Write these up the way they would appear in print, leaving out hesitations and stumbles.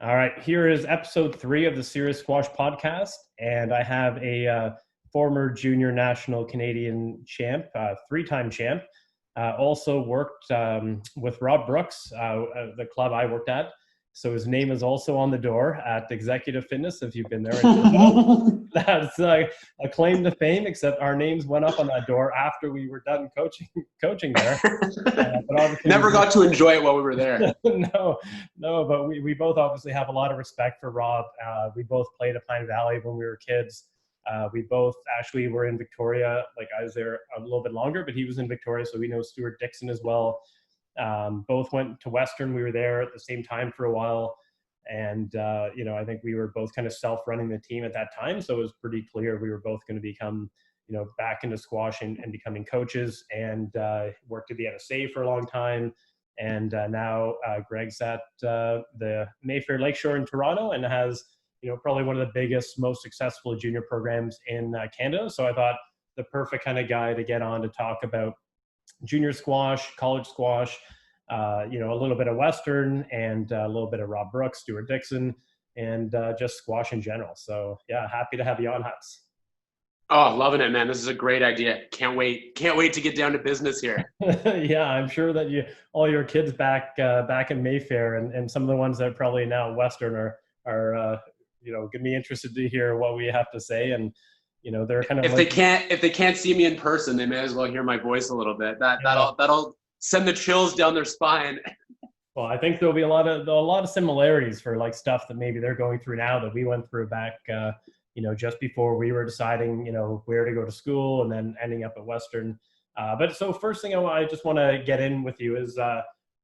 All right, here is episode 3 of the Serious Squash podcast, and I have a former junior national Canadian champ, three-time champ. Also worked with Rob Brooks, the club I worked at. So his name is also on the door at Executive Fitness. If you've been there, that's a claim to fame. Except our names went up on that door after we were done coaching there. But obviously, Never got to enjoy it while we were there. no, but we both obviously have a lot of respect for Rob. We both played at Pine Valley when we were kids. We both actually were in Victoria. Like I was there a little bit longer, but he was in Victoria, so we know Stuart Dixon as well. Both went to Western. We were there at the same time for a while. And, I think we were both kind of self-running the team at that time. So it was pretty clear we were both going to become, back into squash and becoming coaches, and worked at the NSA for a long time. And now Greg's at the Mayfair Lakeshore in Toronto and has, probably one of the biggest, most successful junior programs in Canada. So I thought the perfect kind of guy to get on to talk about junior squash, college squash, a little bit of Western and a little bit of Rob Brooks, Stuart Dixon, and just squash in general. So yeah, happy to have you on, Huts. Oh, loving it, man. This is a great idea. Can't wait to get down to business here. Yeah, I'm sure that all your kids back in Mayfair and some of the ones that are probably now Western are going to be interested to hear what we have to say. And they're kind of if they can't see me in person, they may as well hear my voice a little bit. That'll send the chills down their spine. Well, I think there'll be a lot of similarities for like stuff that maybe they're going through now that we went through back just before we were deciding where to go to school and then ending up at Western. But so first thing I just want to get in with you is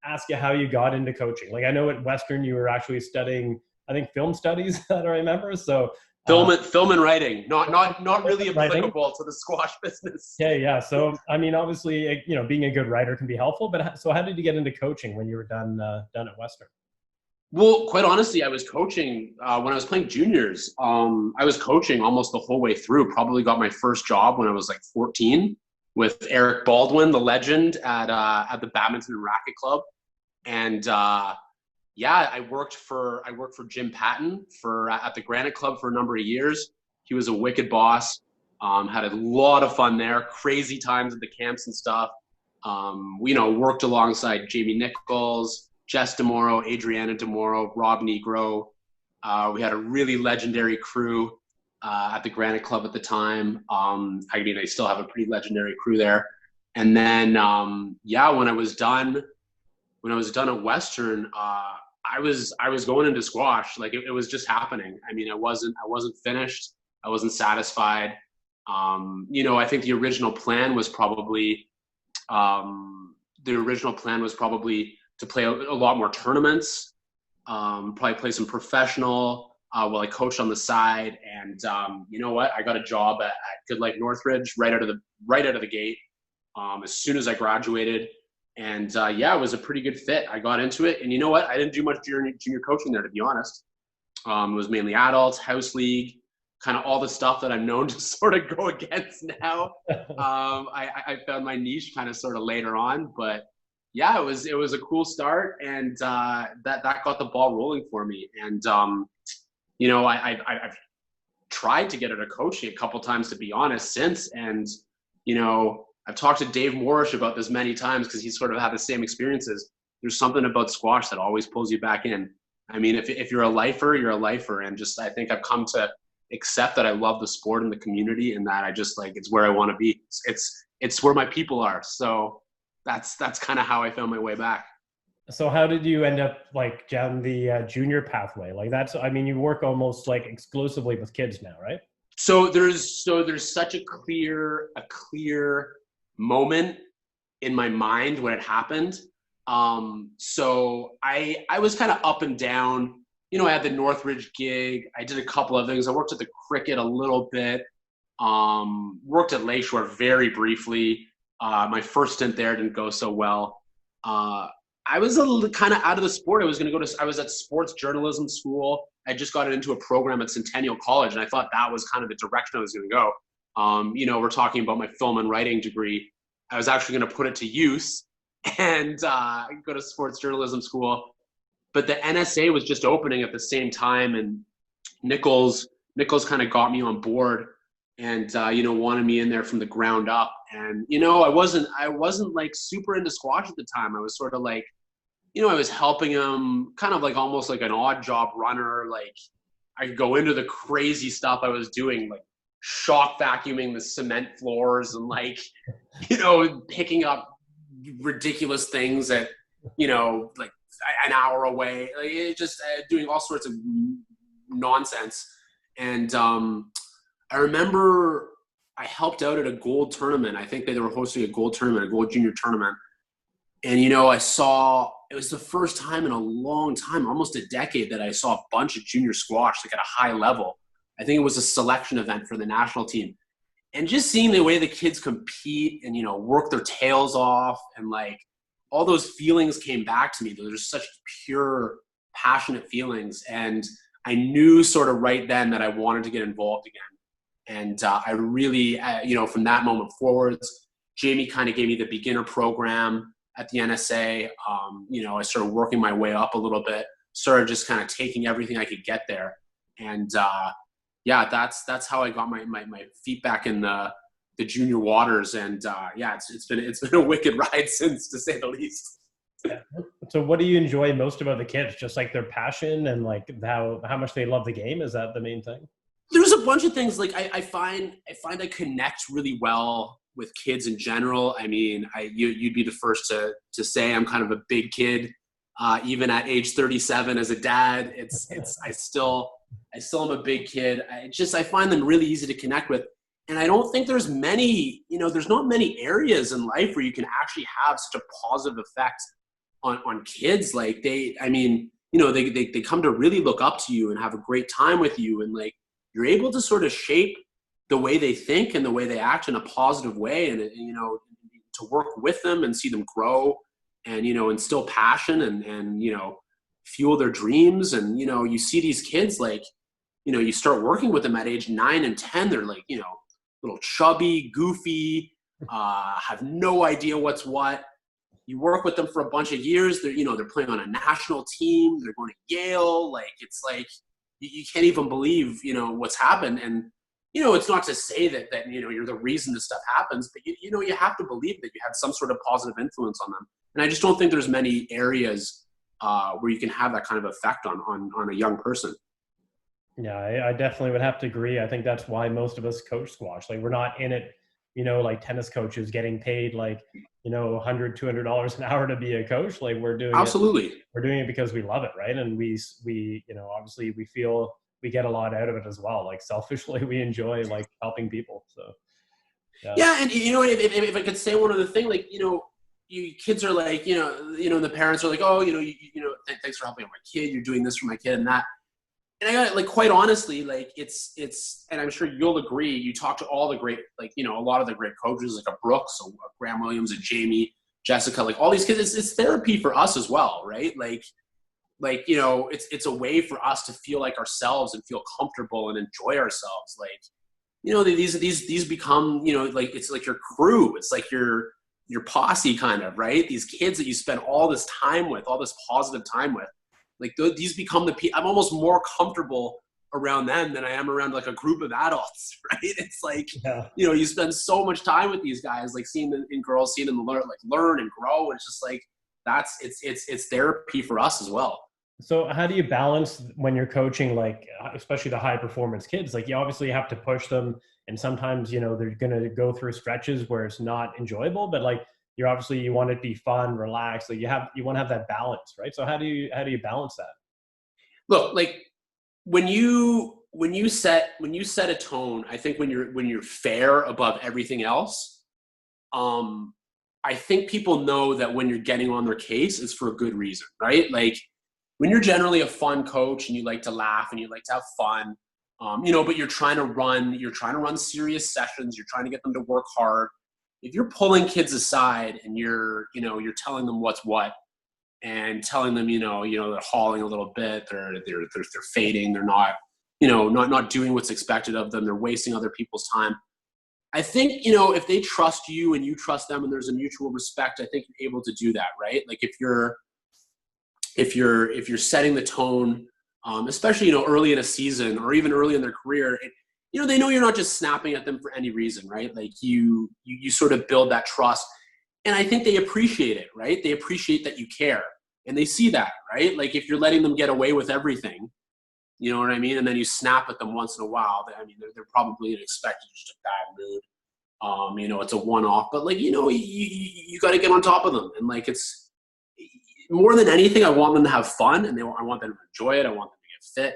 ask you how you got into coaching. Like I know at Western you were actually studying, I think, film studies that I remember. So film and writing, not really applicable to the squash business. Yeah. So I mean, obviously, being a good writer can be helpful. But so how did you get into coaching when you were done at Western? Well, quite honestly, I was coaching when I was playing juniors. I was coaching almost the whole way through. Probably got my first job when I was like 14 with Eric Baldwin, the legend, at the Badminton and Racket Club, and I worked for Jim Patton at the Granite Club for a number of years. He was a wicked boss. Had a lot of fun there. Crazy times at the camps and stuff. Worked alongside Jamie Nichols, Jess DeMoro, Adriana DeMoro, Rob Negro. We had a really legendary crew at the Granite Club at the time. I still have a pretty legendary crew there. And then, when I was done at Western, I was going into squash. Like it was just happening. I mean, I wasn't finished. I wasn't satisfied. I think the original plan was probably to play a lot more tournaments, probably play some professional while I coached on the side. And you know what? I got a job at Good Life Northridge right out of the gate as soon as I graduated. And it was a pretty good fit. I got into it, and you know what? I didn't do much junior coaching there, to be honest. It was mainly adults, house league, kind of all the stuff that I'm known to sort of go against now. I found my niche kind of sort of later on, but yeah, it was a cool start, and that got the ball rolling for me. And I've tried to get into coaching a couple times, to be honest, since, and I've talked to Dave Morrish about this many times because he's sort of had the same experiences. There's something about squash that always pulls you back in. I mean, if you're a lifer, you're a lifer. And just, I think I've come to accept that I love the sport and the community, and that I just it's where I want to be. It's where my people are. So that's kind of how I found my way back. So how did you end up down the junior pathway? You work almost exclusively with kids now, right? So there's such a clear moment in my mind when it happened. So I was kind of up and down. I had the Northridge gig. I did a couple of things. I worked at the Cricket a little bit. Worked at Lakeshore very briefly. My first stint there didn't go so well. I was a little kind of out of the sport. I was at sports journalism school. I just got into a program at Centennial College, and I thought that was kind of the direction I was going to go. We're talking about my film and writing degree. I was actually going to put it to use and go to sports journalism school. but the NSA was just opening at the same time, and Nichols kind of got me on board and, wanted me in there from the ground up. And, I wasn't like super into squash at the time. I was sort of like, I was helping him kind of like almost like an odd job runner. Like I could go into the crazy stuff I was doing, like shock vacuuming the cement floors and like, picking up ridiculous things at, like an hour away, like it just doing all sorts of nonsense. And I remember I helped out at a gold tournament. I think they were hosting a gold tournament, a gold junior tournament. And, I saw, it was the first time in a long time, almost a decade, that I saw a bunch of junior squash, like at a high level. I think it was a selection event for the national team. And just seeing the way the kids compete and, work their tails off, and like all those feelings came back to me. Those are such pure, passionate feelings. And I knew sort of right then that I wanted to get involved again. And I really, from that moment forwards, Jamie kind of gave me the beginner program at the NSA. I started working my way up a little bit, started just kind of taking everything I could get there. And that's how I got my feet back in the junior waters. And it's been a wicked ride since, to say the least. Yeah. So what do you enjoy most about the kids? Just like their passion and like how much they love the game? Is that the main thing? There's a bunch of things. Like I find I connect really well with kids in general. I mean, you'd be the first to say I'm kind of a big kid, even at age 37 as a dad. I still am a big kid. I find them really easy to connect with, and I don't think there's many. There's not many areas in life where you can actually have such a positive effect on kids. Like they come to really look up to you and have a great time with you, and like you're able to sort of shape the way they think and the way they act in a positive way, and to work with them and see them grow and instill passion and fuel their dreams. And you see these kids, like you start working with them at age 9 and 10, they're like little chubby, goofy, have no idea what's what. You work with them for a bunch of years, they're playing on a national team, they're going to Yale. Like it's like you can't even believe what's happened. And it's not to say that you're the reason this stuff happens, but you have to believe that you had some sort of positive influence on them. And I just don't think there's many areas where you can have that kind of effect on a young person. Yeah, I definitely would have to agree. I think that's why most of us coach squash. Like we're not in it, like tennis coaches getting paid like, $100, $200 an hour to be a coach. Like we're doing it because we love it. Right. And we, obviously we feel we get a lot out of it as well. Like selfishly, we enjoy like helping people. So yeah. And if I could say one other thing, like you kids are like the parents are like, oh, thanks for helping my kid. You're doing this for my kid and that. And I got like quite honestly, like it's and I'm sure you'll agree. You talk to all the great, like a lot of the great coaches, like a Brooks, a Graham Williams, a Jamie, Jessica, like all these kids. It's therapy for us as well, right? Like it's a way for us to feel like ourselves and feel comfortable and enjoy ourselves. Like these become like it's like your crew. It's like your posse kind of, right? These kids that you spend all this time with, all this positive time with. Like these become I'm almost more comfortable around them than I am around like a group of adults, right? It's like, you spend so much time with these guys, like seeing them in girls, seeing them learn and grow. And it's just like, it's therapy for us as well. So how do you balance when you're coaching, like, especially the high performance kids? Like you obviously have to push them, and sometimes, they're going to go through stretches where it's not enjoyable, but like, you want it to be fun, relaxed. Like you want to have that balance, right? So how do you balance that? Look, like when you set a tone, I think when you're fair above everything else, I think people know that when you're getting on their case, it's for a good reason, right? Like when you're generally a fun coach and you like to laugh and you like to have fun, but you're trying to run serious sessions, you're trying to get them to work hard. If you're pulling kids aside and you're telling them what's what and telling them, they're hauling a little bit, they're fading, they're not, not doing what's expected of them, they're wasting other people's time. I think, if they trust you and you trust them and there's a mutual respect, I think you're able to do that, right? Like if you're if you're setting the tone, especially early in a season or even early in their career, they know you're not just snapping at them for any reason, right? Like you sort of build that trust, and I think they appreciate it, right? They appreciate that you care, and they see that, right? Like if you're letting them get away with everything, you know what I mean, and then you snap at them once in a while, they're probably expecting just a bad mood. It's a one-off, but like you got to get on top of them, and like it's more than anything, I want them to have fun, and I want them to enjoy it. I want them to get fit,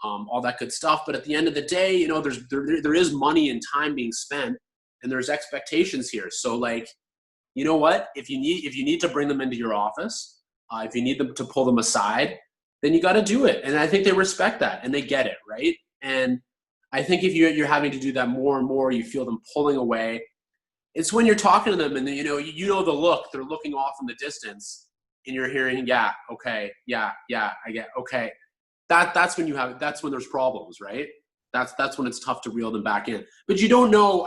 all that good stuff. But at the end of the day, there is money and time being spent, and there's expectations here. So like, you know what? If you need to bring them into your office, if you need them to pull them aside, then you got to do it. And I think they respect that and they get it, right? And I think if you're having to do that more and more, you feel them pulling away. It's when you're talking to them and the look, they're looking off in the distance, and you're hearing, yeah, okay, yeah, I get, okay. That's when there's problems, right? That's when it's tough to reel them back in. But you don't know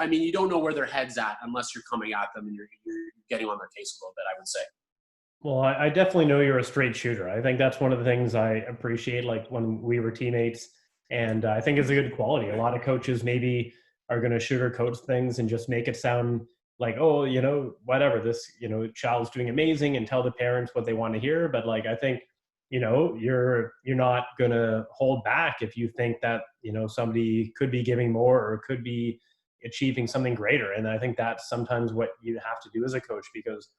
where their head's at unless you're coming at them and you're getting on their case a little bit, I would say. Well, I definitely know you're a straight shooter. I think that's one of the things I appreciate, like when we were teammates, and I think it's a good quality. A lot of coaches maybe are going to sugarcoat things and just make it sound like, oh, whatever, this, child's doing amazing, and tell the parents what they want to hear. But like, I think, you're not going to hold back if you think that, somebody could be giving more or could be achieving something greater. And I think that's sometimes what you have to do as a coach, because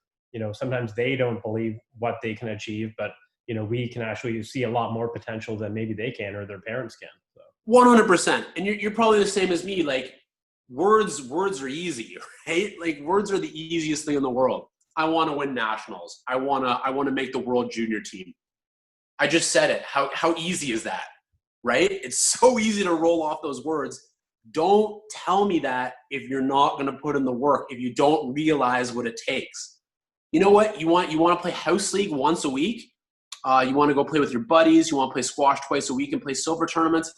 sometimes they don't believe what they can achieve, but we can actually see a lot more potential than maybe they can or their parents can. So. 100%. And you're probably the same as me. Like words are easy, right? Like words are the easiest thing in the world. I want to win nationals. I want to make the world junior team. I just said it. How easy is that, right? It's so easy to roll off those words. Don't tell me that if you're not going to put in the work, if you don't realize what it takes. You know what? You want to play house league once a week. You want to go play with your buddies. You want to play squash twice a week and play silver tournaments.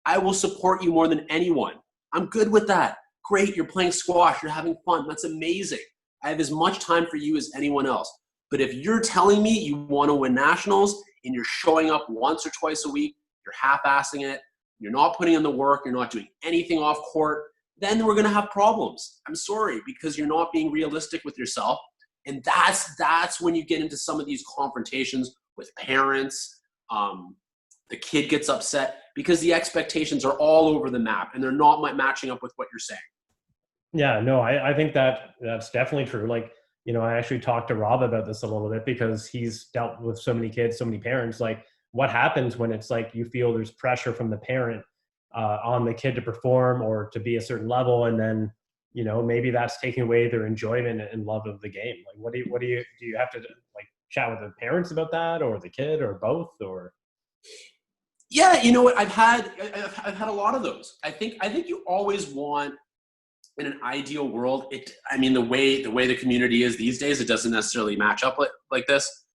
I will support you more than anyone. I'm good with that. Great. You're playing squash. You're having fun. That's amazing. I have as much time for you as anyone else. But if you're telling me you want to win nationals and you're showing up once or twice a week, you're half-assing it, you're not putting in the work, you're not doing anything off court, then we're going to have problems. I'm sorry, because you're not being realistic with yourself. And that's when you get into some of these confrontations with parents. The kid gets upset because the expectations are all over the map and they're not matching up with what you're saying. Yeah, no, I think that's definitely true. Like, I actually talked to Rob about this a little bit because he's dealt with so many kids, so many parents. Like, what happens when it's like you feel there's pressure from the parent on the kid to perform or to be a certain level, and then maybe that's taking away their enjoyment and love of the game. Like, what do you have to like chat with the parents about that, or the kid, or both, or? Yeah, you know what? I've had a lot of those. I think you always want, in an ideal world, the way the community is these days, it doesn't necessarily match up like this.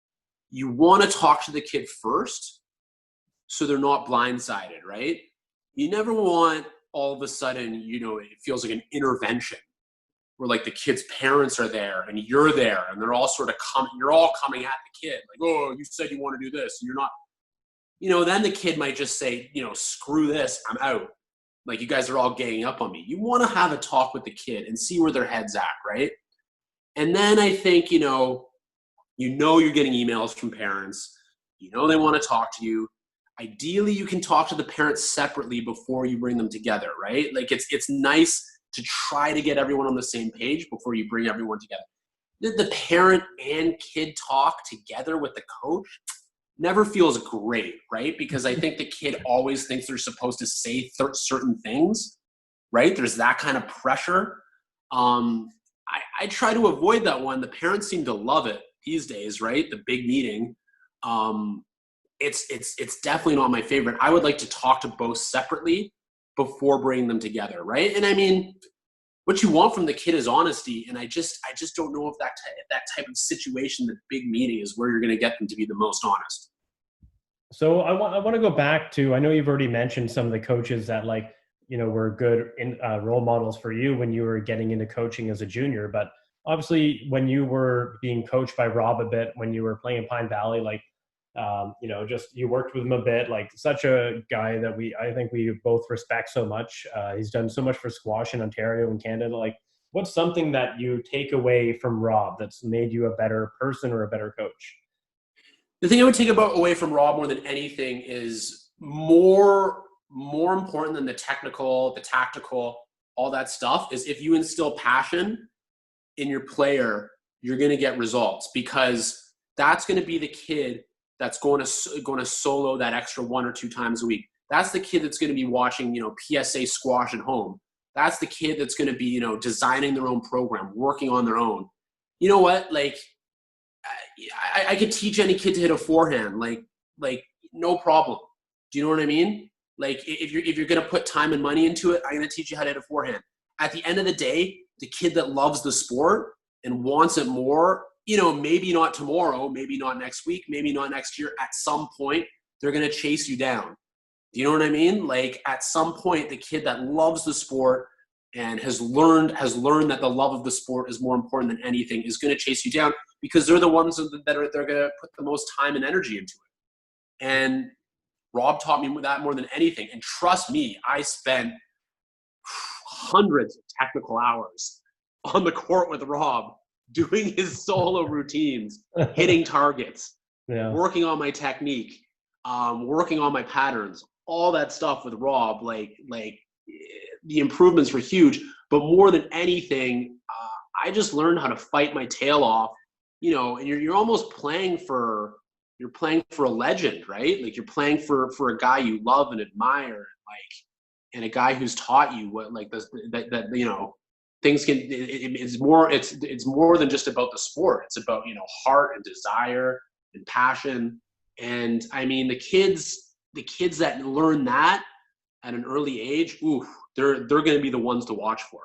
You want to talk to the kid first so they're not blindsided, right? You never want all of a sudden, it feels like an intervention where like the kid's parents are there and you're there and they're all sort of you're all coming at the kid. Like, oh, you said you want to do this. And you're not, then the kid might just say, screw this, I'm out. Like, you guys are all ganging up on me. You want to have a talk with the kid and see where their head's at, right? And then I think, you're getting emails from parents. They want to talk to you. Ideally, you can talk to the parents separately before you bring them together, right? Like, it's nice to try to get everyone on the same page before you bring everyone together. The parent and kid talk together with the coach never feels great, right? Because I think the kid always thinks they're supposed to say certain things, right? There's that kind of pressure. I try to avoid that one. The parents seem to love it these days, right? The big meeting. It's definitely not my favorite. I would like to talk to both separately before bringing them together, right? And what you want from the kid is honesty, and I just don't know if that type of situation, the big meeting, is where you're going to get them to be the most honest. So I want to go back to, I know you've already mentioned some of the coaches that were good role models for you when you were getting into coaching as a junior, but obviously when you were being coached by Rob a bit, when you were playing in Pine Valley, Just you worked with him a bit, like such a guy that I think we both respect so much. He's done so much for squash in Ontario and Canada. Like, what's something that you take away from Rob that's made you a better person or a better coach? The thing I would take away from Rob more than anything is more important than the technical, the tactical, all that stuff is if you instill passion in your player, you're going to get results, because that's going to be the kid that's going to solo that extra 1 or 2 times a week. That's the kid that's going to be watching, PSA squash at home. That's the kid that's going to be, designing their own program, working on their own. You know what? Like, I could teach any kid to hit a forehand, like no problem. Do you know what I mean? Like, if you're going to put time and money into it, I'm going to teach you how to hit a forehand. At the end of the day, the kid that loves the sport and wants it more, maybe not tomorrow, maybe not next week, maybe not next year, at some point, they're going to chase you down. Do you know what I mean? Like, at some point, the kid that loves the sport and has learned that the love of the sport is more important than anything is going to chase you down, because they're the ones they're going to put the most time and energy into it. And Rob taught me that more than anything. And trust me, I spent hundreds of technical hours on the court with Rob, doing his solo routines, hitting targets, working on my technique, working on my patterns, all that stuff with Rob. Like the improvements were huge. But more than anything, I just learned how to fight my tail off. And you're almost playing for a legend, right? Like, you're playing for a guy you love and admire, and a guy who's taught you what, like, that things can. It's more than just about the sport. It's about heart and desire and passion. And I mean, the kids that learn that at an early age, they're going to be the ones to watch for.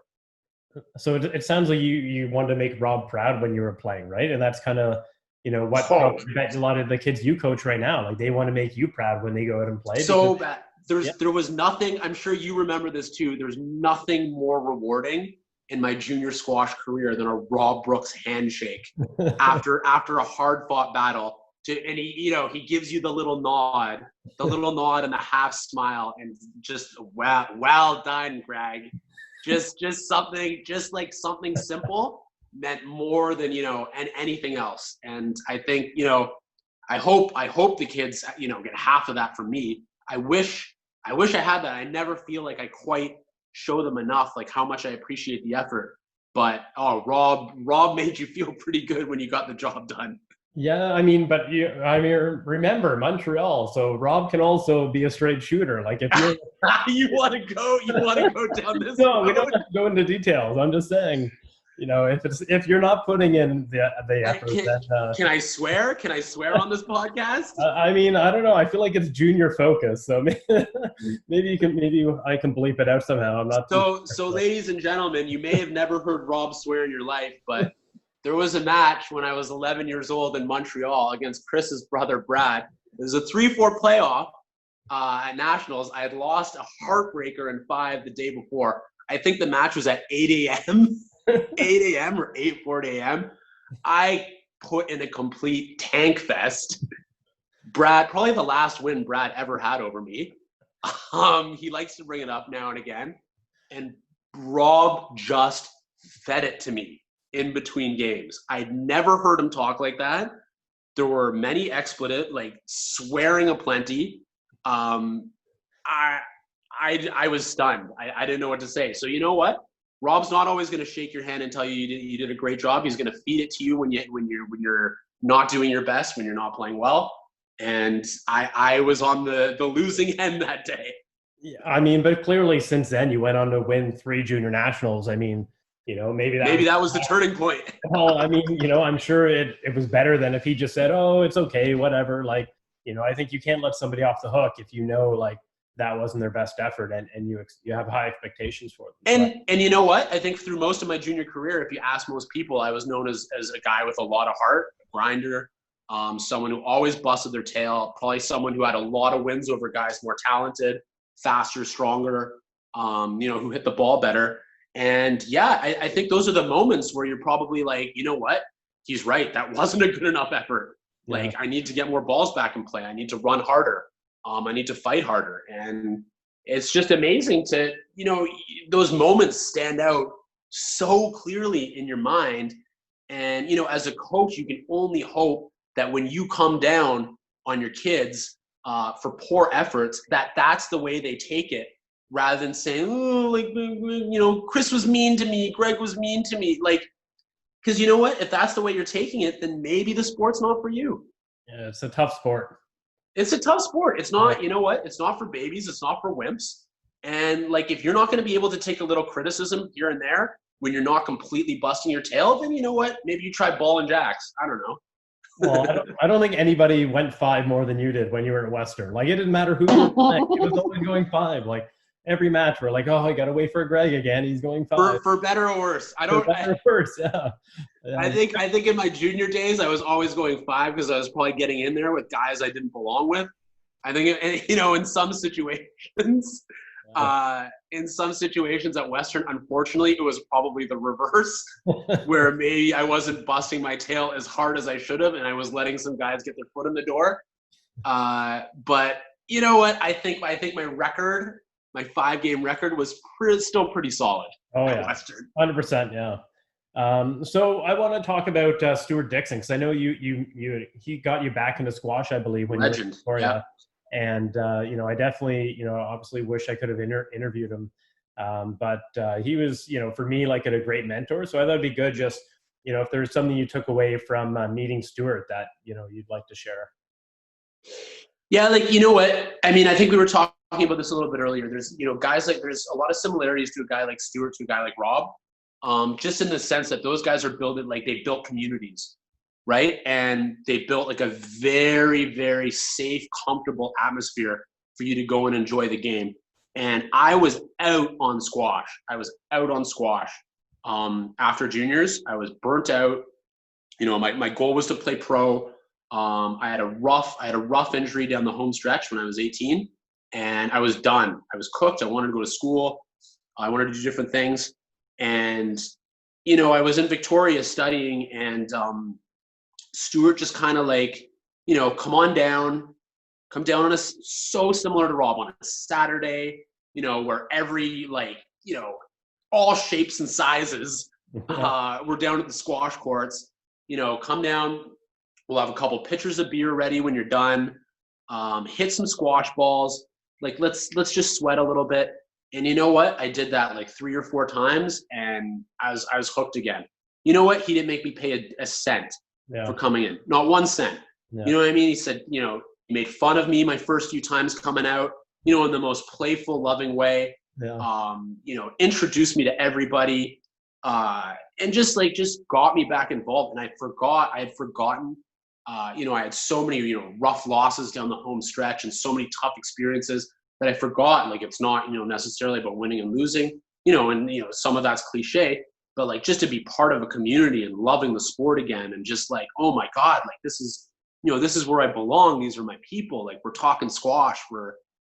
So it sounds like you wanted to make Rob proud when you were playing, right? And that's kind of what I bet a lot of the kids you coach right now, like, they want to make you proud when they go out and play. So bad. There was nothing, I'm sure you remember this too, there's nothing more rewarding in my junior squash career than a Rob Brooks handshake after a hard fought battle. And he gives you the little nod and the half smile, and just well done, Greg. Just something simple meant more than and anything else. And I think I hope the kids get half of that from me. I wish I had that. I never feel like I quite show them enough, like, how much I appreciate the effort. But Rob made you feel pretty good when you got the job done. Yeah, remember Montreal, so Rob can also be a straight shooter. Like, if you want to go down this no, road? We don't have to go into details. I'm just saying, if you're not putting in the effort, then can I swear? Can I swear on this podcast? I don't know. I feel like it's junior focus, so maybe I can bleep it out somehow. I'm not. So ladies and gentlemen, you may have never heard Rob swear in your life, but there was a match when I was 11 years old in Montreal against Chris's brother, Brad. It was a 3-4 playoff at Nationals. I had lost a heartbreaker in 5 the day before. I think the match was at 8 a.m. 8 a.m. or 8:40 a.m. I put in a complete tank fest. Brad, probably the last win Brad ever had over me. He likes to bring it up now and again. And Rob just fed it to me in between games. I'd never heard him talk like that. There were many expletive, like swearing aplenty. I was stunned. I didn't know what to say. So you know what? Rob's not always going to shake your hand and tell you did a great job. He's going to feed it to you when you're not doing your best, when you're not playing well. And I was on the losing end that day. Yeah, but clearly since then you went on to win 3 junior nationals. Maybe that was the turning point. Well, I'm sure it was better than if he just said, "Oh, it's okay, whatever." Like, I think you can't let somebody off the hook if like that wasn't their best effort, and you have high expectations for them. And you know what? I think through most of my junior career, if you ask most people, I was known as a guy with a lot of heart, a grinder, someone who always busted their tail, probably someone who had a lot of wins over guys more talented, faster, stronger, who hit the ball better. And yeah, I think those are the moments where you're probably like, you know what? He's right. That wasn't a good enough effort. Yeah. Like, I need to get more balls back in play. I need to run harder. I need to fight harder. And it's just amazing to, those moments stand out so clearly in your mind. And, as a coach, you can only hope that when you come down on your kids for poor efforts, that's the way they take it, rather than saying, oh, like, Chris was mean to me, Greg was mean to me. Like, because you know what? If that's the way you're taking it, then maybe the sport's not for you. Yeah, it's a tough sport. It's a tough sport. It's not, you know what? It's not for babies. It's not for wimps. And like, if you're not going to be able to take a little criticism here and there when you're not completely busting your tail, then you know what? Maybe you try ball and jacks. I don't know. Well, I don't think anybody went 5 more than you did when you were at Western. Like, it didn't matter who you were playing. It was always going 5. Like, every match, we're like, oh, I got to wait for Greg again. He's going 5. For better or worse. For better or worse, yeah. I think in my junior days, I was always going 5 because I was probably getting in there with guys I didn't belong with. I think, in some situations, at Western, unfortunately, it was probably the reverse, where maybe I wasn't busting my tail as hard as I should have, and I was letting some guys get their foot in the door. But you know what? I think my record, my 5-game record, was still pretty solid. Oh yeah, Western. 100%. Yeah. So I want to talk about Stuart Dixon, because I know he got you back into squash, I believe, when Legend. You were in Victoria. Yeah. And, I definitely, obviously wish I could have interviewed him. But he was, for me, like, a great mentor. So I thought it'd be good just, if there's something you took away from meeting Stuart that, you'd like to share. Yeah, like, you know what? I mean, I think we were talking about this a little bit earlier. There's, guys like, there's a lot of similarities to a guy like Stuart to a guy like Rob. Just in the sense that those guys are they built communities. Right? And they built like a very, very safe, comfortable atmosphere for you to go and enjoy the game. And I was out on squash. After juniors. I was burnt out. My goal was to play pro. I had a rough injury down the home stretch when I was 18, and I was done. I was cooked. I wanted to go to school. I wanted to do different things. And, I was in Victoria studying, and Stuart just kind of like, come down on so similar to Rob, on a Saturday, where every, all shapes and sizes we're down at the squash courts. Come down, we'll have a couple pitchers of beer ready when you're done, hit some squash balls, like let's just sweat a little bit. And you know what? I did that like 3 or 4 times, and I was hooked again. You know what? He didn't make me pay a cent. Yeah. For coming in, not 1 cent. Yeah. You know what I mean? He said, he made fun of me my first few times coming out, in the most playful, loving way. Yeah. Introduced me to everybody, and just got me back involved. And I had forgotten, I had so many, rough losses down the home stretch and so many tough experiences that I forgot. Like, it's not, necessarily about winning and losing, and, some of that's cliche. But like, just to be part of a community and loving the sport again, and just like, oh my God, like this is where I belong. These are my people. Like, we're talking squash, we're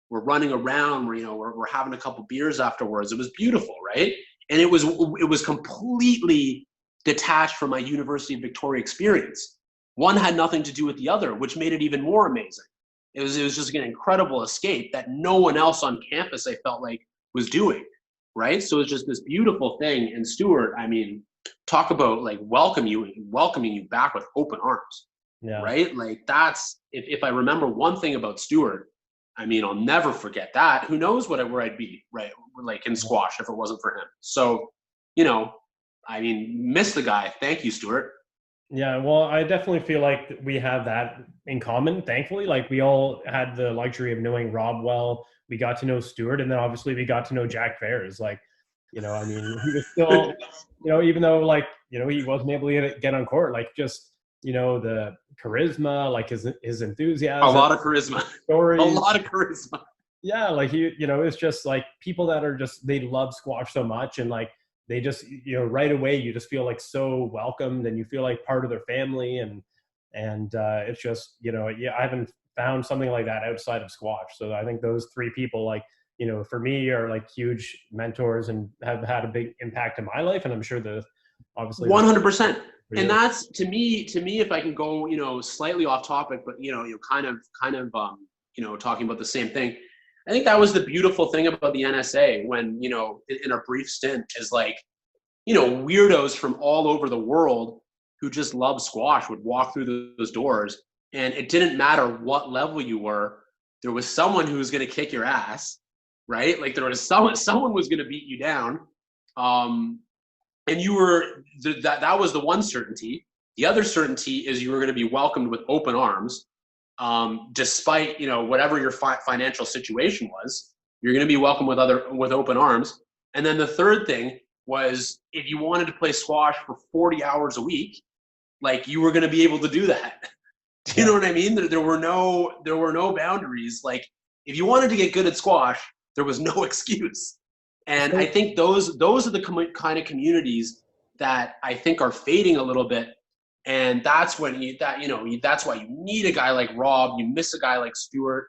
running around, we're having a couple beers afterwards. It was beautiful, right? And it was completely detached from my University of Victoria experience. One had nothing to do with the other, which made it even more amazing. It was just an incredible escape that no one else on campus, I felt like, was doing. Right? So it's just this beautiful thing. And Stuart, I mean, talk about like welcoming you back with open arms. Yeah. Right? Like, that's, if I remember one thing about Stuart, I mean, I'll never forget that. Who knows where I'd be, right? Like in squash, if it wasn't for him. So, I mean, miss the guy. Thank you, Stuart. Yeah, well, I definitely feel like we have that in common, thankfully. Like, we all had the luxury of knowing Rob well. We got to know Stuart, and then obviously we got to know Jack Fairs. Like, I mean, he was still, even though, like, he wasn't able to get on court, like, just, the charisma, like his enthusiasm. A lot of charisma. Stories. A lot of charisma. Yeah, like, it's just like people that are just, they love squash so much, and like, they just, right away, you just feel like so welcomed, and you feel like part of their family. And it's just, I haven't found something like that outside of squash. So I think those 3 people, like, for me, are like huge mentors and have had a big impact in my life. And I'm sure the obviously 100%. for And you. that's to me, if I can go, slightly off topic, but you kind of talking about the same thing. I think that was the beautiful thing about the NSA when, in a brief stint is like, weirdos from all over the world who just love squash would walk through those doors, and it didn't matter what level you were. There was someone who was going to kick your ass, right? Like there was someone was going to beat you down. And you were that was the one certainty. The other certainty is you were going to be welcomed with open arms, despite whatever your financial situation was. You're going to be welcomed with open arms. And then the third thing was if you wanted to play squash for 40 hours a week, like you were going to be able to do that. Do you know what I mean? There were no boundaries. Like if you wanted to get good at squash, there was no excuse. And I think those are the kind of communities that I think are fading a little bit. And that's when that's why you need a guy like Rob. You miss a guy like Stuart,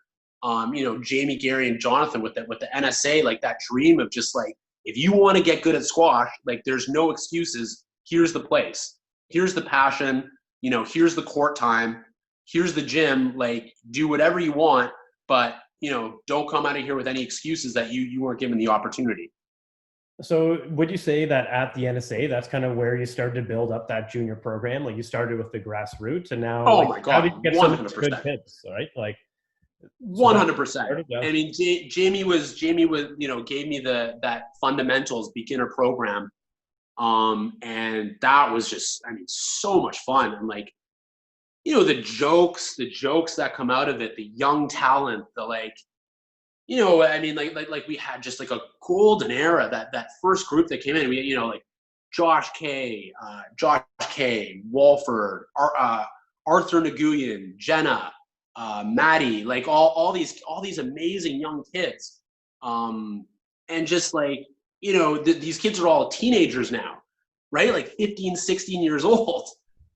Jamie, Gary, and Jonathan with the NSA, like that dream of just like, if you want to get good at squash, like there's no excuses. Here's the place. Here's the passion. Here's the court time. Here's the gym. Like do whatever you want, but don't come out of here with any excuses that you weren't given the opportunity. So would you say that at the NSA, that's kind of where you started to build up that junior program? Like you started with the grassroots and now, oh my God, how did you get so many 100%. good kids, right? Like 100%. I mean, Jamie was, gave me that fundamentals beginner program. And that was just, so much fun. And like, the jokes that come out of it, the young talent, the like, like we had just like a golden era, that first group that came in, we, like Josh K, Walford, Arthur Nguyen, Jenna, Maddie, like all these amazing young kids. And just like, these kids are all teenagers now, right? Like 15, 16 years old.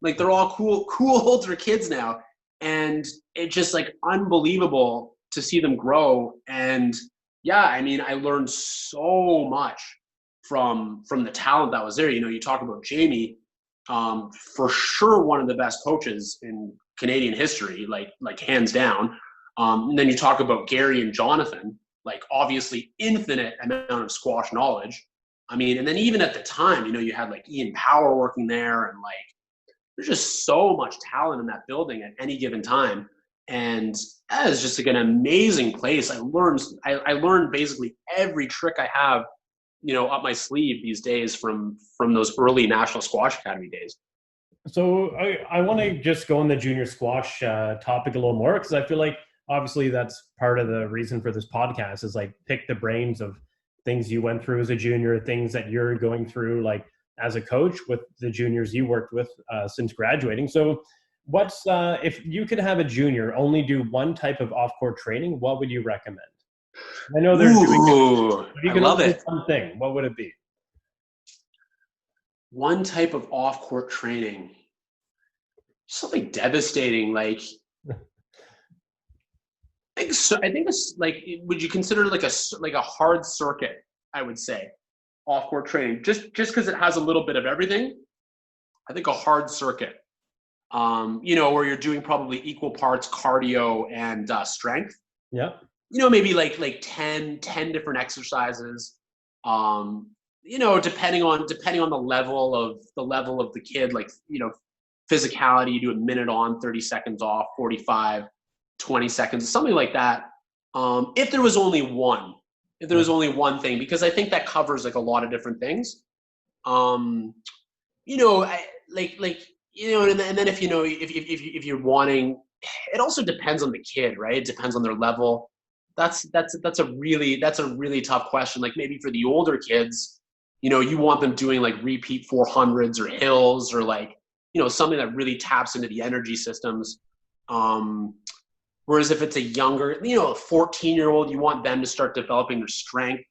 Like they're all cool older kids now. And it's just like unbelievable to see them grow. And yeah, I learned so much from the talent that was there. You talk about Jamie, for sure one of the best coaches in Canadian history, like hands down. And then you talk about Gary and Jonathan, like obviously infinite amount of squash knowledge. And then even at the time, you had like Ian Power working there, and like there's just so much talent in that building at any given time. And that is just like an amazing place. I learned basically every trick I have, up my sleeve these days from those early National Squash Academy days. So I want to just go on the junior squash topic a little more, because I feel like obviously that's part of the reason for this podcast is like pick the brains of things you went through as a junior, things that you're going through like as a coach with the juniors you worked with since graduating. So what's if you could have a junior only do one type of off-court training, what would you recommend? I know they're doing it. I love it. One thing, what would it be? One type of off-court training, something devastating, like I think it's like, would you consider like a hard circuit? I would say off-court training, just because it has a little bit of everything. I think a hard circuit, where you're doing probably equal parts cardio and strength. Yeah. Maybe like 10 different exercises. Depending on the level of the kid, like, physicality, you do a minute on, 30 seconds off, 45, 20 seconds, something like that. If there was only one thing, because I think that covers like a lot of different things. And then if you're wanting, it also depends on the kid, right? It depends on their level. That's a really tough question. Like maybe for the older kids, you want them doing like repeat 400s or hills, or like, something that really taps into the energy systems. Whereas if it's a younger, a 14-year-old, you want them to start developing their strength.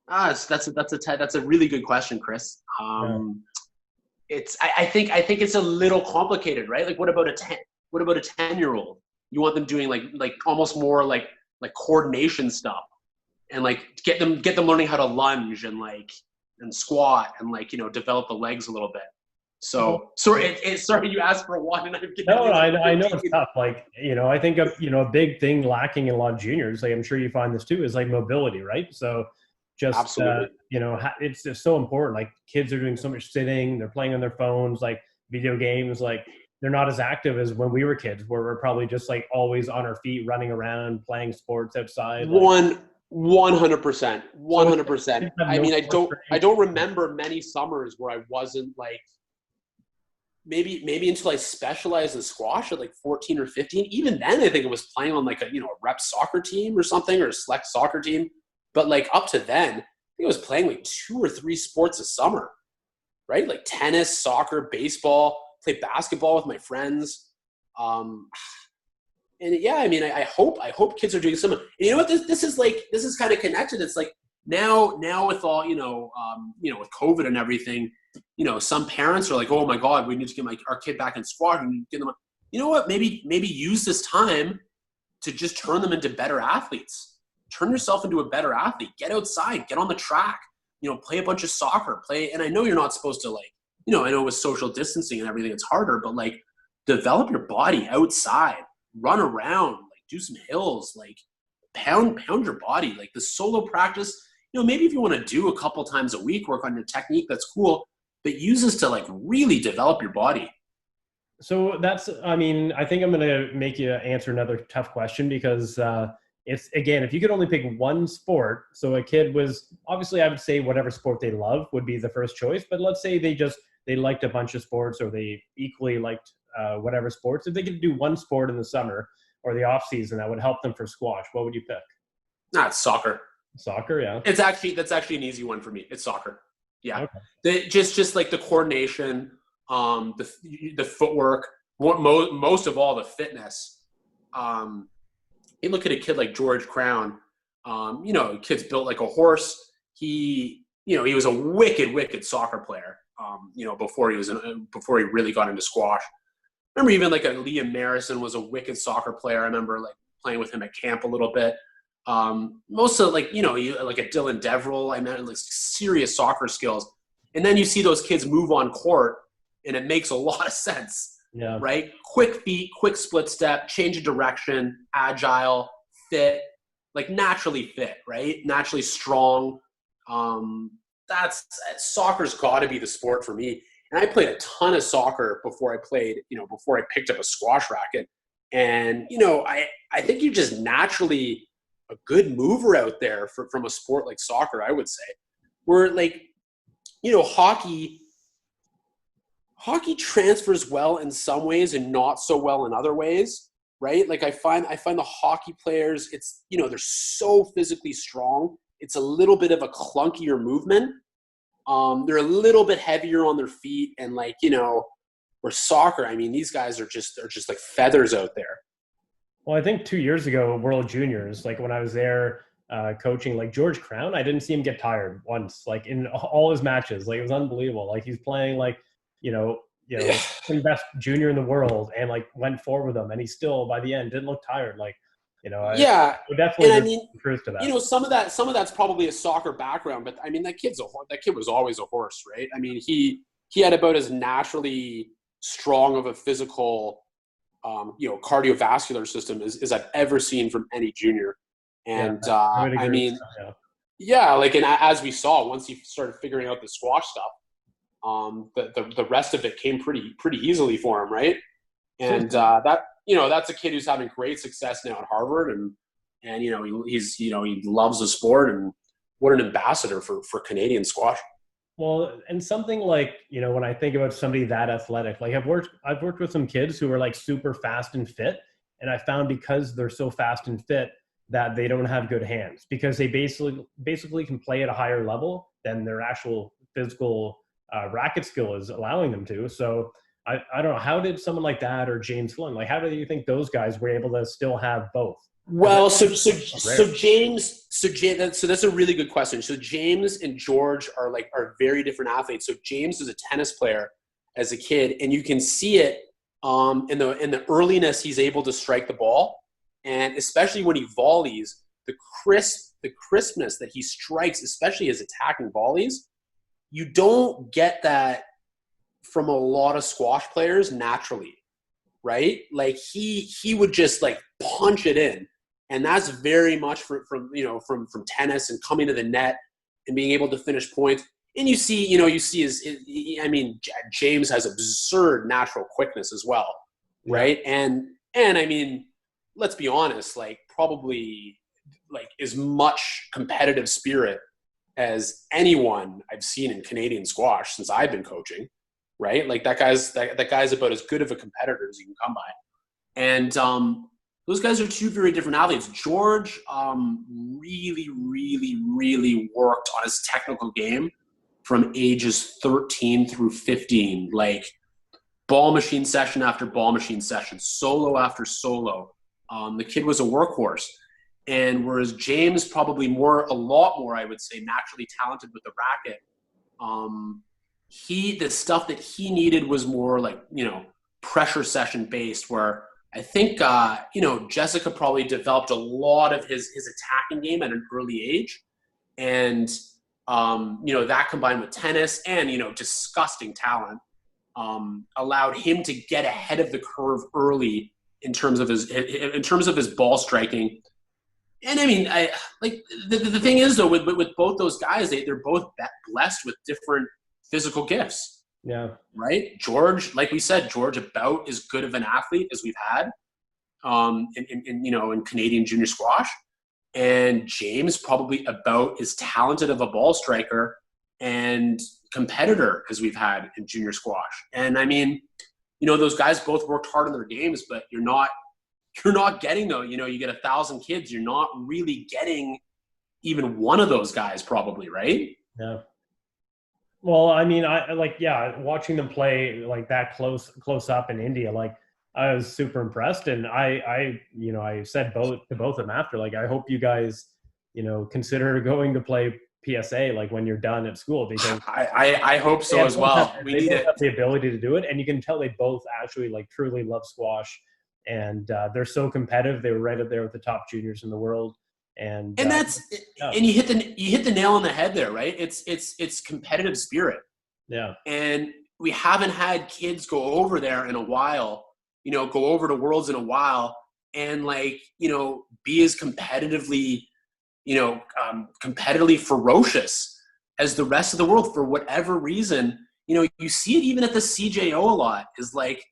That's a really good question, Chris. I think it's a little complicated, right? Like what about a 10-year-old? You want them doing like almost more like coordination stuff, and like get them learning how to lunge, and like, and squat and like, develop the legs a little bit. Well, So sorry, you asked for one and I'm giving no, you like I know it's 15. tough. Like, I think a big thing lacking in a lot of juniors, like I'm sure you find this too, is like mobility, right? So just, Absolutely. it's just so important. Like kids are doing so much sitting, they're playing on their phones, like video games, like they're not as active as when we were kids, where we're probably just like always on our feet, running around, playing sports outside. Like, 100%. so when 100%. kids have I no mean, sports I training, don't remember many summers where I wasn't like, maybe until I specialized in squash at like 14 or 15. Even then, I think it was playing on like a rep soccer team or something, or a select soccer team. But like up to then, I think I was playing like 2 or 3 sports a summer, right? Like tennis, soccer, baseball, play basketball with my friends. And yeah, I mean, I hope kids are doing some. And you know what? This is kind of connected. It's like now with all with COVID and everything, some parents are like, oh my God, we need to get our kid back in squash and get them. You know what? Maybe use this time to just turn them into better athletes. Turn yourself into a better athlete. Get outside. Get on the track. Play a bunch of soccer. And I know you're not supposed to like, I know with social distancing and everything, it's harder, but like develop your body outside. Run around, like do some hills, like pound your body. Like the solo practice, maybe if you want to do a couple times a week, work on your technique, that's cool, but use this to like really develop your body. So I think I'm going to make you answer another tough question because it's, again, if you could only pick one sport, so a kid was, obviously I would say whatever sport they love would be the first choice, but let's say they liked a bunch of sports or they equally liked whatever sports. If they could do one sport in the summer or the off season that would help them for squash, what would you pick? It's soccer. Soccer, yeah. That's actually an easy one for me. It's soccer. Yeah. Okay. Just like the coordination, the footwork, most of all the fitness. You look at a kid like George Crown, kid's built like a horse. He was a wicked soccer player, before he really got into squash. I remember even like a Liam Marison was a wicked soccer player. I remember like playing with him at camp a little bit. Most of like, like a Dylan Deverill, I meant like serious soccer skills. And then you see those kids move on court and it makes a lot of sense. Yeah. Right? Quick feet, quick split step, change of direction, agile, fit, like naturally fit, right? Naturally strong. Soccer's got to be the sport for me. And I played a ton of soccer before I picked up a squash racket. And, I think you're just naturally a good mover out there from a sport like soccer, I would say. Where like, hockey transfers well in some ways and not so well in other ways, right? Like I find the hockey players, it's, they're so physically strong. It's a little bit of a clunkier movement. They're a little bit heavier on their feet and like, where soccer, I mean, these guys are just like feathers out there. Well, I think 2 years ago, World Juniors, like when I was there coaching, like George Crown, I didn't see him get tired once, like in all his matches. Like it was unbelievable. Like he's playing like, the best junior in the world and like went forward with him. And he still, by the end, didn't look tired. Like, Yeah. I definitely And I mean, proof to that. some of that's probably a soccer background, but I mean, that kid was always a horse, right? I mean, he had about as naturally strong of a physical, cardiovascular system as I've ever seen from any junior. And I mean, like, and as we saw, once he started figuring out the squash stuff, the rest of it came pretty easily for him, right? And that's a kid who's having great success now at Harvard, and he loves the sport, and what an ambassador for Canadian squash. Well, and something like, when I think about somebody that athletic, like I've worked with some kids who are like super fast and fit. And I found because they're so fast and fit that they don't have good hands because they basically can play at a higher level than their actual physical racket skill is allowing them to. So I don't know, how did someone like that or James Flynn, like how do you think those guys were able to still have both? Well, so James, that's a really good question. So James and George are very different athletes. So James is a tennis player as a kid, and you can see it in the earliness he's able to strike the ball, and especially when he volleys, the crispness that he strikes, especially his attacking volleys, you don't get that from a lot of squash players naturally, right? Like he would just like punch it in, and that's very much from tennis and coming to the net and being able to finish points. And you see James has absurd natural quickness as well, right? Yeah. And I mean, let's be honest, like probably like as much competitive spirit as anyone I've seen in Canadian squash since I've been coaching, right? Like that guy's about as good of a competitor as you can come by. And those guys are two very different athletes. George really, really, really worked on his technical game from ages 13 through 15, like ball machine session after ball machine session, solo after solo. The kid was a workhorse. And whereas James probably a lot more, I would say, naturally talented with the racket, the stuff that he needed was more like, pressure session based, where I think, Jessica probably developed a lot of his attacking game at an early age. And, that combined with tennis and, disgusting talent, allowed him to get ahead of the curve early in terms of his ball striking. And I mean, the thing is though, with both those guys, they're both blessed with different physical gifts. Yeah. Right. George, like we said, George about as good of an athlete as we've had, in Canadian junior squash, and James probably about as talented of a ball striker and competitor as we've had in junior squash. And I mean, those guys both worked hard on their games, but you're not getting though, you get 1,000 kids, you're not really getting even one of those guys probably, right? Yeah. Well, I mean, watching them play like that close up in India, like I was super impressed. And I said to both of them after, like, I hope you guys, consider going to play PSA, like when you're done at school, because I hope so as well. We need it. Have the ability to do it. And you can tell they both actually like truly love squash. And they're so competitive. They were right up there with the top juniors in the world. And that's and you hit the nail on the head there, right? It's competitive spirit. Yeah. And we haven't had kids go over there in a while, go over to Worlds in a while, and like, be as competitively ferocious as the rest of the world for whatever reason. You see it even at the CJO a lot, is like,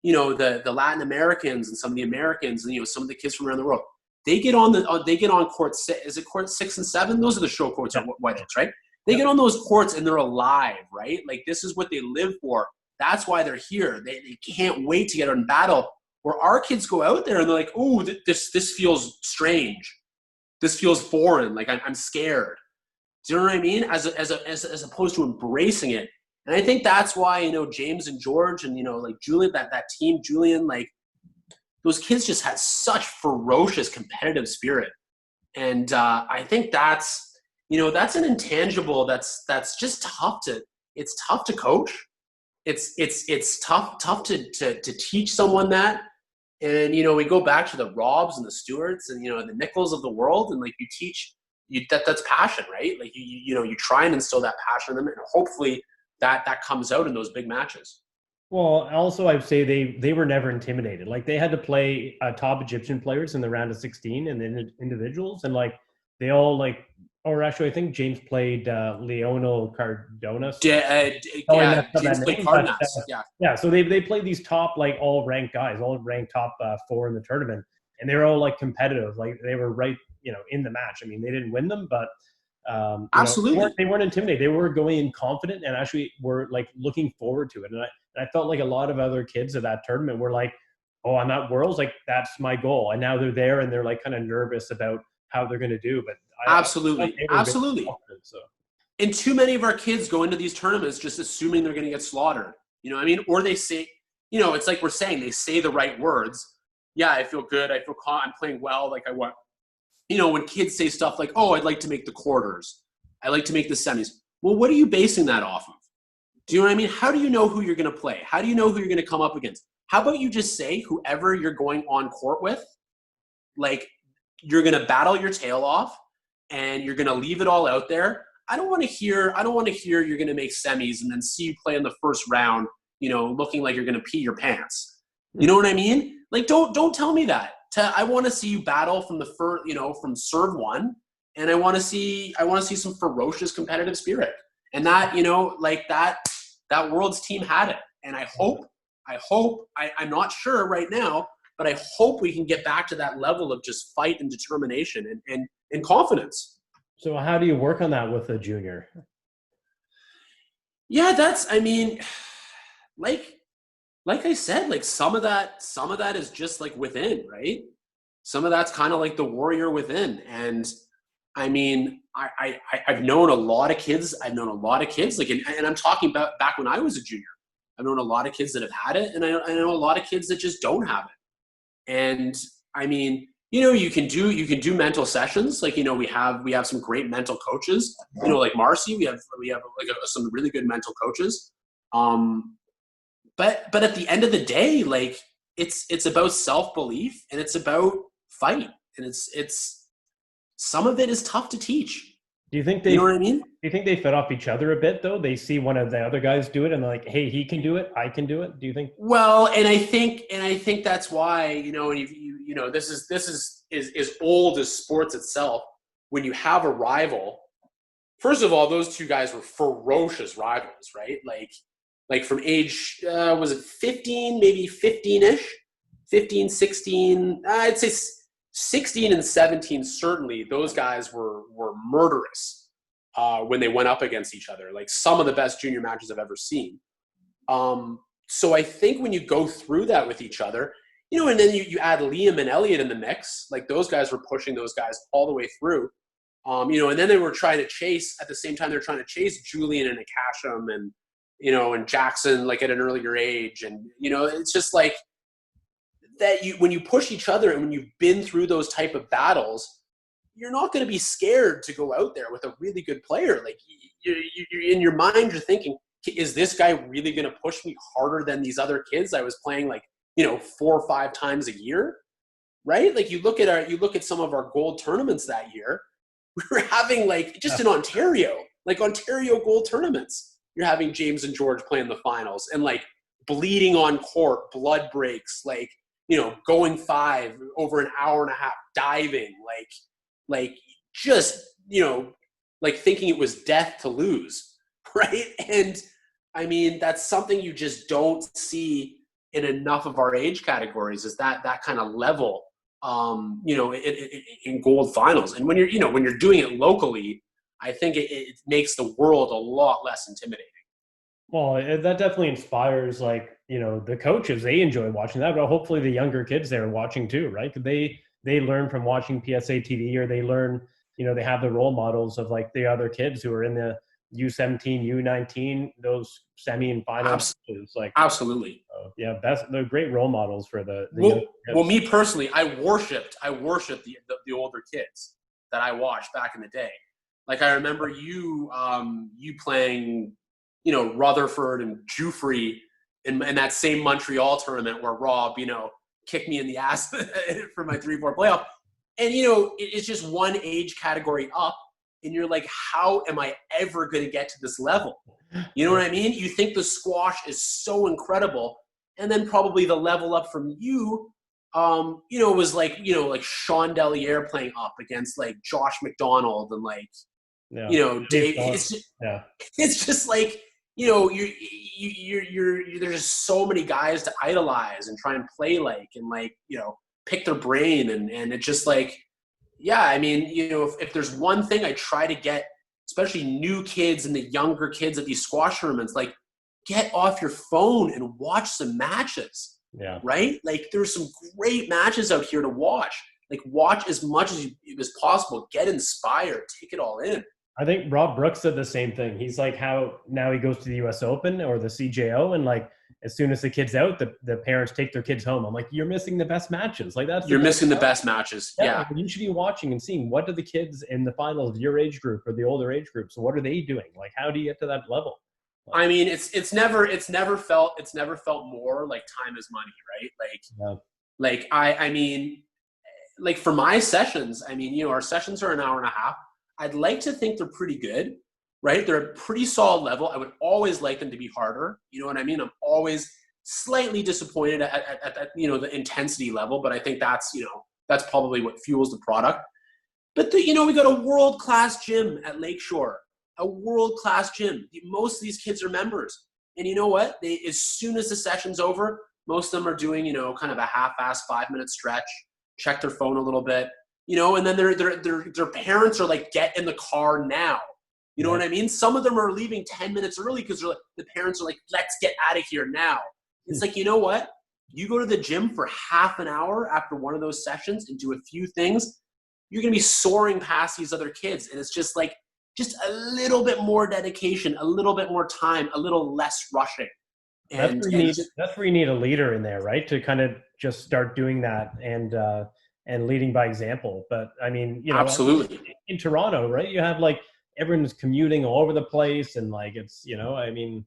the Latin Americans and some of the Americans and, some of the kids from around the world, they get on court. Is it court 6 and 7? Those are the show courts at Whiteoaks, right? They get on those courts and they're alive, right? Like this is what they live for. That's why they're here. They can't wait to get on battle. Where our kids go out there and they're like, oh, this feels strange. This feels foreign. Like I'm scared. Do you know what I mean? As opposed to embracing it. And I think that's why, James and George and, like Julian, that team, Julian, like those kids just had such ferocious competitive spirit. And I think that's an intangible that's just tough it's tough to coach. It's tough to teach someone that. And, we go back to the Robs and the Stewarts and, the Nichols of the world. And like you teach that's passion, right? Like you try and instill that passion in them, and hopefully that comes out in those big matches. Well, also I'd say they were never intimidated. Like they had to play top Egyptian players in the round of 16 and then individuals, and like they all like, or actually I think James played Leonel Cardonas. James played Cardonas. Yeah. So they played these top like all ranked guys, all ranked top 4 in the tournament, and they were all like competitive. Like they were right, in the match. I mean, they didn't win them, but. Absolutely, they weren't intimidated. They were going in confident and actually were like looking forward to it. And I felt like a lot of other kids at that tournament were like, "Oh, I'm at Worlds, like that's my goal." And now they're there and they're like kind of nervous about how they're going to do. But absolutely. So, and too many of our kids go into these tournaments just assuming they're going to get slaughtered. You know what I mean? Or they say, it's like we're saying, they say the right words. Yeah, I feel good. I feel calm. I'm playing well. Like I want. When kids say stuff like, oh, I'd like to make the quarters. I like to make the semis. Well, what are you basing that off of? Do you know what I mean? How do you know who you're going to play? How do you know who you're going to come up against? How about you just say whoever you're going on court with, like you're going to battle your tail off and you're going to leave it all out there. I don't want to hear you're going to make semis and then see you play in the first round, looking like you're going to pee your pants. You know what I mean? Like, don't tell me that. I want to see you battle from the first, from serve one, and I want to see some ferocious competitive spirit. And that, like that Worlds team had it. And I'm not sure right now, but I hope we can get back to that level of just fight and determination and confidence. So how do you work on that with a junior? Yeah, like I said, like some of that is just like within, right? Some of that's kind of like the warrior within. And I mean, I've known a lot of kids. Like, and I'm talking about back when I was a junior. I've known a lot of kids that have had it, and I know a lot of kids that just don't have it. And I mean, you can do mental sessions. Like, we have some great mental coaches. Like Marcy, we have some really good mental coaches. But at the end of the day, like it's about self-belief and it's about fight, and it's some of it is tough to teach. Do you think you know what I mean? Do you think they fed off each other a bit though? They see one of the other guys do it and they're like, hey, he can do it, I can do it. Do you think? Well, and I think that's why, and this is old as sports itself. When you have a rival, first of all, those two guys were ferocious rivals, right? Like from age, was it 15, maybe 15-ish, 15, 16, I'd say 16 and 17, certainly those guys were murderous when they went up against each other. Like some of the best junior matches I've ever seen. So I think when you go through that with each other, and then you add Liam and Elliot in the mix, like those guys were pushing those guys all the way through. And then they were trying to chase, at the same time they're trying to chase Julian and Akasham and, and Jackson, like at an earlier age. And, it's just like that when you push each other and when you've been through those type of battles, you're not going to be scared to go out there with a really good player. Like you're in your mind, you're thinking, is this guy really going to push me harder than these other kids I was playing 4 or 5 times a year? Right? Like you look at some of our gold tournaments that year, we were having just in Ontario gold tournaments. You're having James and George playing the finals and bleeding on court, blood breaks, going 5 over an hour and a half, diving, just, thinking it was death to lose. Right. And I mean, that's something you just don't see in enough of our age categories, is that kind of level, in gold finals. And when you're doing it locally, I think it makes the world a lot less intimidating. Well, that definitely inspires, the coaches. They enjoy watching that, but hopefully the younger kids there are watching too, right? They learn from watching PSA TV, or they learn, they have the role models of the other kids who are in the U17, U19, those semi and finals. Absolutely. Yeah, they're great role models for the well, me personally, I worshipped the older kids that I watched back in the day. Like I remember you playing, Rutherford and Jufrey in that same Montreal tournament where Rob, kicked me in the ass for my 3-4 playoff. And, it's just one age category up. And you're like, how am I ever going to get to this level? You know what I mean? You think the squash is so incredible. And then probably the level up from you, was like Sean Deliere playing up against Josh McDonald and Dave. It's just you're just so many guys to idolize and try and play and pick their brain. And it's just yeah, I mean, if there's one thing I try to get, especially new kids and the younger kids at these squash tournaments, get off your phone and watch some matches. Yeah. Right? There's some great matches out here to watch. Watch as much as possible. Get inspired. Take it all in. I think Rob Brooks said the same thing. He's how now he goes to the US Open or the CJO, and as soon as the kid's out, the parents take their kids home. I'm like, you're missing the best matches. You're missing the best matches. Yeah. You should be watching and seeing what do the kids in the finals of your age group or the older age groups, what are they doing? How do you get to that level? I mean, it's never felt more like time is money, right? I mean, for my sessions, I mean, our sessions are an hour and a half. I'd like to think they're pretty good. right? They're a pretty solid level. I would always like them to be harder. You know what I mean? I'm always slightly disappointed at you know, the intensity level, but I think that's, you know, that's probably what fuels the product. But you know, we got a world-class gym at Lakeshore, a world-class gym. Most of these kids are members. And you know what? They, as soon as the session's over, most of them are doing, you know, kind of a half-ass 5-minute stretch, check their phone a little bit, you know, and then their parents are like, get in the car now. You know what I mean? Some of them are leaving 10 minutes early because like, the parents are like, let's get out of here now. It's like, you know what? You go to the gym for half an hour after one of those sessions and do a few things, you're going to be soaring past these other kids. And it's just like, just a little bit more dedication, a little bit more time, a little less rushing. And that's where you need a leader in there, right? To kind of just start doing that and leading by example. But I mean, you know, absolutely in Toronto, right? You have like everyone's commuting all over the place, and like it's, you know, I mean,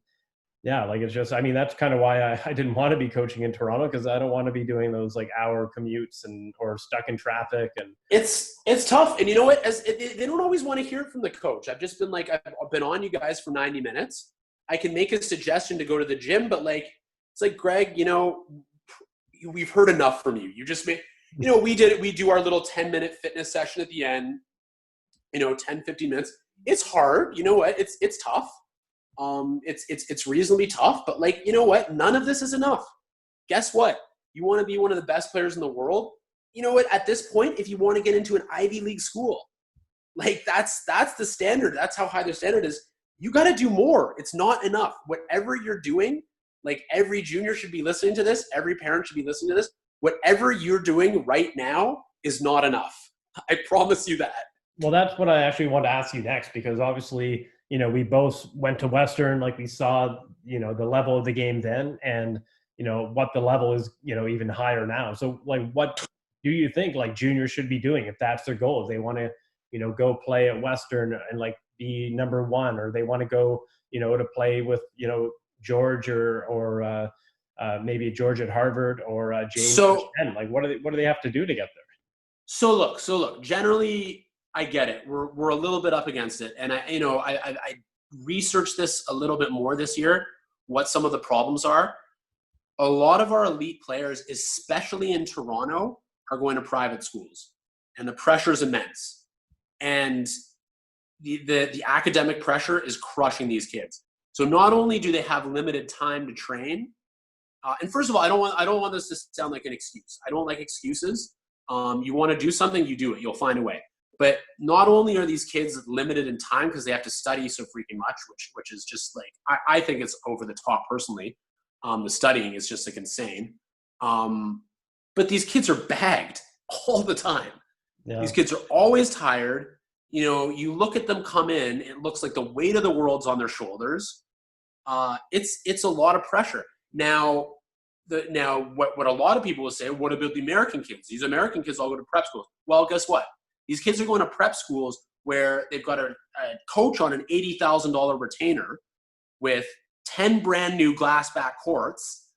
yeah, like it's just, I mean, that's kind of why I didn't want to be coaching in Toronto, because I don't want to be doing those like hour commutes and or stuck in traffic. And it's tough. And you know what? They don't always want to hear from the coach. I've just been like, I've been on you guys for 90 minutes. I can make a suggestion to go to the gym, but like, it's like, Greg, you know, we've heard enough from you. You just made, you know, we do our little 10-minute fitness session at the end, you know, 10, 15 minutes. It's hard. You know what? It's tough. It's reasonably tough, but like, you know what? None of this is enough. Guess what? You want to be one of the best players in the world? You know what? At this point, if you want to get into an Ivy League school, like that's the standard. That's how high the standard is. You got to do more. It's not enough. Whatever you're doing, like every junior should be listening to this. Every parent should be listening to this. Whatever you're doing right now is not enough. I promise you that. Well, that's what I actually want to ask you next, because obviously, you know, we both went to Western, like we saw, you know, the level of the game then, and, you know, what the level is, you know, even higher now. So like, what do you think like juniors should be doing if that's their goal? If they want to, you know, go play at Western and like be number one, or they want to go, you know, to play with, you know, George or maybe George at Harvard or James. So, like, what do they have to do to get there? So look, generally I get it. We're a little bit up against it. And I researched this a little bit more this year, what some of the problems are. A lot of our elite players, especially in Toronto, are going to private schools, and the pressure is immense. And the academic pressure is crushing these kids. So not only do they have limited time to train, and first of all, I don't want this to sound like an excuse. I don't like excuses. You want to do something, you do it. You'll find a way. But not only are these kids limited in time because they have to study so freaking much, which is just like, I think it's over the top personally. The studying is just like insane. But these kids are bagged all the time. Yeah. These kids are always tired. You know, you look at them come in, it looks like the weight of the world's on their shoulders. It's a lot of pressure. Now what a lot of people will say, what about the American kids? These American kids all go to prep schools. Well, guess what? These kids are going to prep schools where they've got a coach on an $80,000 retainer with 10 brand new glass back courts,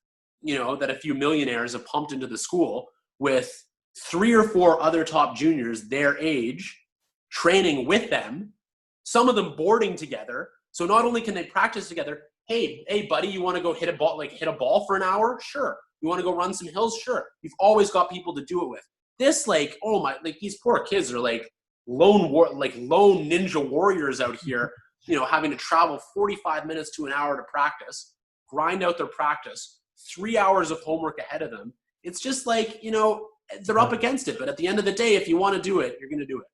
you know, that a few millionaires have pumped into the school, with 3 or 4 other top juniors their age training with them, some of them boarding together. So not only can they practice together, hey buddy, you want to go hit a ball for an hour? Sure. You want to go run some hills? Sure. You've always got people to do it with. This, like, oh my, like these poor kids are like lone ninja warriors out here, you know, having to travel 45 minutes to an hour to practice, grind out their practice, 3 hours of homework ahead of them. It's just like, you know, they're up against it. But at the end of the day, if you want to do it, you're going to do it.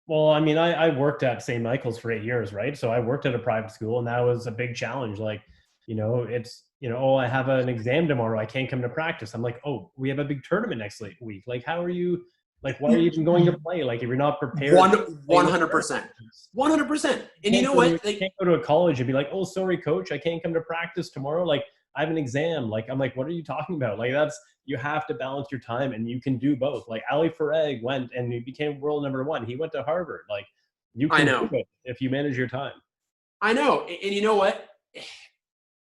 Well, I mean, I worked at St. Michael's for 8 years, right? So I worked at a private school, and that was a big challenge. Like, you know, it's, you know, oh, I have an exam tomorrow, I can't come to practice. I'm like, oh, we have a big tournament next week. Like, how are you, like, why are you even going to play? Like, if you're not prepared. 100%. 100%. And you know what? You can't go to a college and be like, oh, sorry, coach, I can't come to practice tomorrow. Like, I have an exam. Like, I'm like, what are you talking about? Like, you have to balance your time, and you can do both. Like, Ali Farag went and he became world number 1. He went to Harvard. Like, you can do it if you manage your time. I know. And you know what?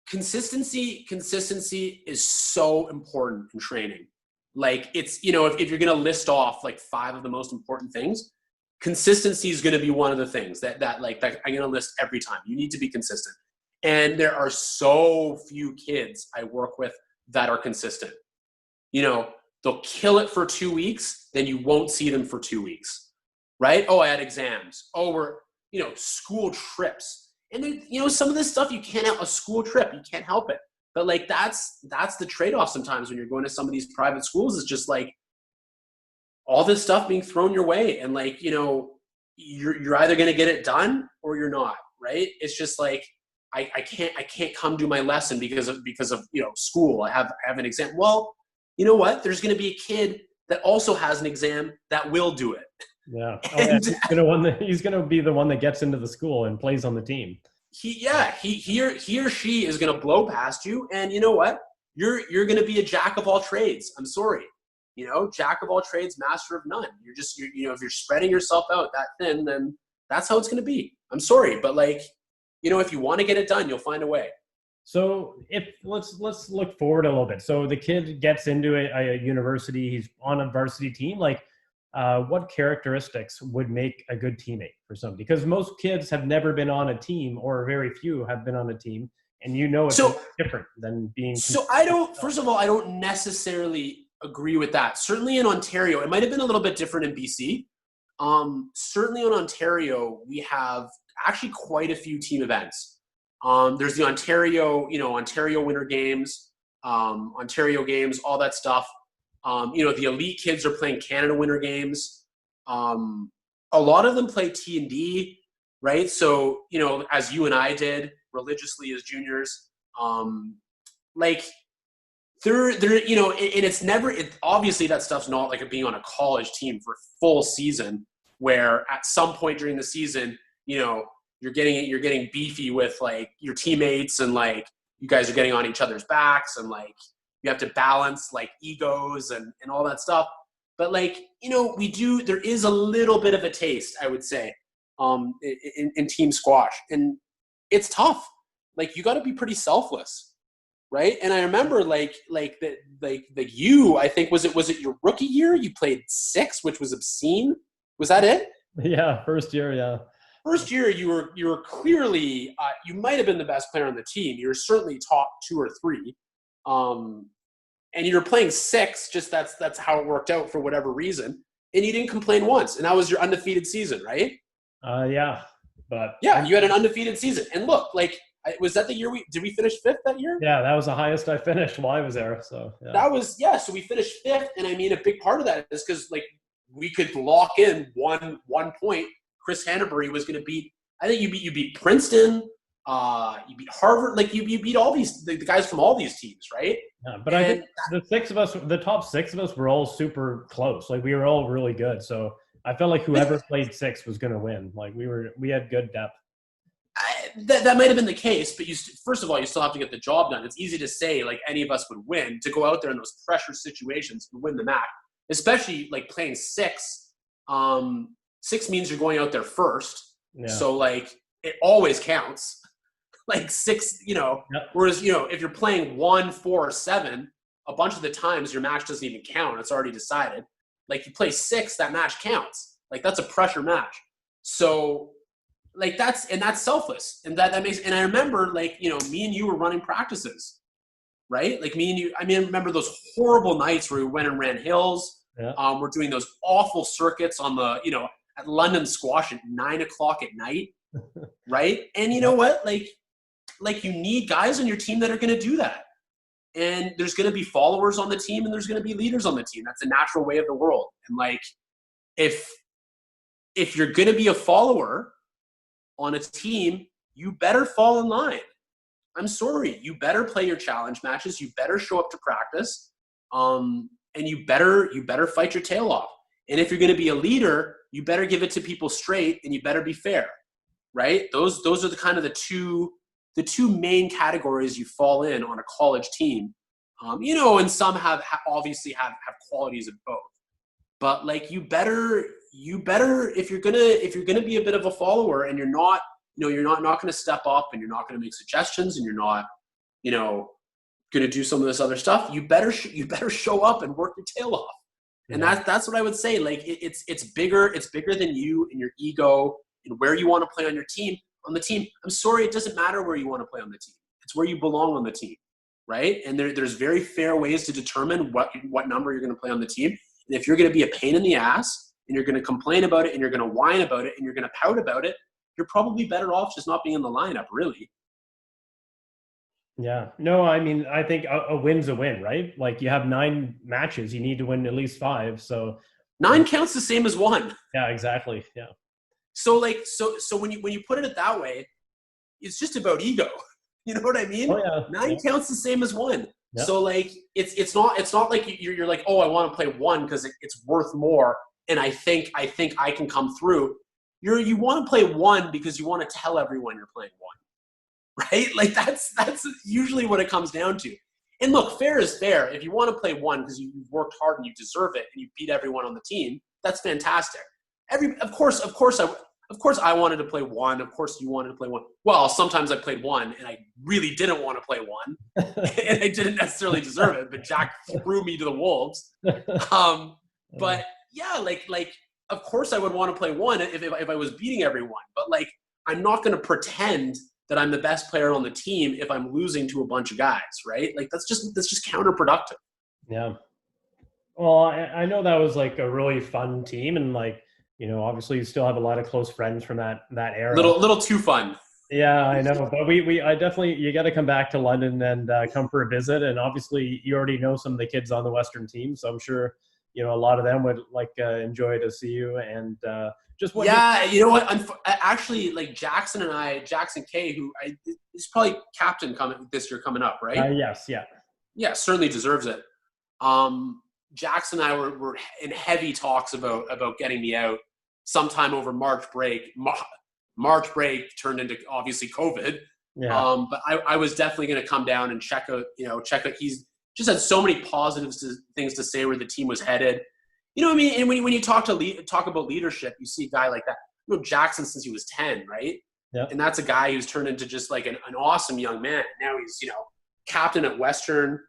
Consistency is so important in training. Like, it's, you know, if you're going to list off like 5 of the most important things, consistency is going to be one of the things that I'm going to list every time. You need to be consistent. And there are so few kids I work with that are consistent. You know, they'll kill it for 2 weeks, then you won't see them for 2 weeks, right? Oh, I had exams. Oh, we're, school trips. And then, some of this stuff you can't have a school trip. You can't help it. But like, that's the trade-off sometimes when you're going to some of these private schools. Is just like all this stuff being thrown your way. And like, you're either going to get it done or you're not, right? It's just like, I can't come do my lesson because of school. I have an exam. Well, you know what? There's going to be a kid that also has an exam that will do it. Yeah. He's going to be the one that gets into the school and plays on the team. He or she is going to blow past you. And you know what? You're going to be a jack of all trades. I'm sorry. Jack of all trades, master of none. If you're spreading yourself out that thin, then that's how it's going to be. I'm sorry. But like, if you want to get it done, you'll find a way. So let's look forward a little bit. So the kid gets into a university, he's on a varsity team. Like, what characteristics would make a good teammate for somebody? Because most kids have never been on a team, or very few have been on a team, and it's different than being. So I don't necessarily agree with that. Certainly in Ontario, it might have been a little bit different in BC. Certainly in Ontario, we have actually quite a few team events. There's the Ontario Winter Games, Ontario Games, all that stuff. The elite kids are playing Canada Winter Games. A lot of them play T&D, right? So, as you and I did religiously as juniors, obviously that stuff's not like being on a college team for full season, where at some point during the season, you're getting beefy with like your teammates, and like you guys are getting on each other's backs, and like you have to balance like egos and all that stuff. But like, there is a little bit of a taste, I would say, in team squash, and it's tough. Like, you got to be pretty selfless, right? And I remember I think was it your rookie year? You played 6, which was obscene. Was that it? Yeah, first year, yeah. First year, you were clearly you might have been the best player on the team. You were certainly top 2 or 3, and you were playing 6. Just that's how it worked out for whatever reason. And you didn't complain once, and that was your undefeated season, right? Yeah, but yeah, you had an undefeated season. And look, like, was that the year did we finish 5th that year? Yeah, that was the highest I finished while I was there. So yeah. So we finished 5th, and I mean, a big part of that is because like we could lock in one point. Chris Hanbury was going to beat. I think you beat Princeton. You beat Harvard. Like you beat all these the guys from all these teams, right? Yeah, but I think the top 6 of us were all super close. Like, we were all really good. So I felt like whoever played 6 was going to win. Like, we had good depth. That might have been the case, but first of all, you still have to get the job done. It's easy to say like any of us would win. To go out there in those pressure situations and win the match, especially like playing 6. 6 means you're going out there first. Yeah. So like it always counts. Like 6, Yep. Whereas, if you're playing 1, 4, or 7, a bunch of the times your match doesn't even count. It's already decided. Like, you play 6, that match counts. Like, that's a pressure match. So like that's selfless. And that makes, and I remember like, me and you were running practices, right? Like me and you, I remember those horrible nights where we went and ran hills. Yeah. We're doing those awful circuits on the, at London Squash at 9 o'clock at night. Right. And you know what? Like you need guys on your team that are going to do that. And there's going to be followers on the team, and there's going to be leaders on the team. That's a natural way of the world. And like, if you're going to be a follower on a team, you better fall in line. I'm sorry. You better play your challenge matches. You better show up to practice. And you better fight your tail off. And if you're going to be a leader, you better give it to people straight, and you better be fair, right? Those are the kind of the two main categories you fall in on a college team. And some obviously have qualities of both. But like you better if you're gonna be a bit of a follower, and you're not gonna step up, and you're not gonna make suggestions, and you're not gonna do some of this other stuff, you better show up and work your tail off. And that's what I would say. Like it's bigger than you and your ego and where you want to play on your team. On the team, I'm sorry, it doesn't matter where you want to play on the team. It's where you belong on the team, right? And there's very fair ways to determine what number you're going to play on the team. And if you're going to be a pain in the ass and you're going to complain about it and you're going to whine about it and you're going to pout about it, you're probably better off just not being in the lineup, really. Yeah. No, I mean, I think a win's a win, right? Like you have 9 matches, you need to win at least 5. So 9 counts the same as 1. Yeah, exactly. Yeah. So like, so when you put it that way, it's just about ego. You know what I mean? Oh, yeah. 9 counts the same as 1. Yeah. So like, it's not like you're like, oh, I want to play 1 because it's worth more, and I think I can come through. You want to play 1 because you want to tell everyone you're playing 1, right? Like that's usually what it comes down to. And look, fair is fair. If you want to play 1 because you've worked hard and you deserve it and you beat everyone on the team, that's fantastic. Of course, I wanted to play 1. Of course, you wanted to play 1. Well, sometimes I played 1, and I really didn't want to play 1, and I didn't necessarily deserve it. But Jack threw me to the wolves. But yeah, like of course I would want to play 1 if I was beating everyone. But like, I'm not going to pretend that I'm the best player on the team if I'm losing to a bunch of guys, right? Like that's just counterproductive. Yeah. Well, I know that was like a really fun team, and like, you know, obviously you still have a lot of close friends from that era. Little too fun. Yeah, I know. But I definitely, you got to come back to London and come for a visit. And obviously you already know some of the kids on the Western team. So I'm sure, you know, a lot of them would like enjoy to see you. And just what. Yeah, you know what? Actually, like Jackson K, who is probably captain this year coming up, right? Yes. Yeah. Yeah, certainly deserves it. Jackson and I were in heavy talks about getting me out sometime over March break. March break turned into obviously COVID. Yeah. But I was definitely going to come down and check out. He's just had so many positive things to say where the team was headed. You know what I mean? And when you talk about leadership, you see a guy like that. You know, Jackson since he was 10, right? Yeah. And that's a guy who's turned into just like an awesome young man. Now he's, you know, captain at Western.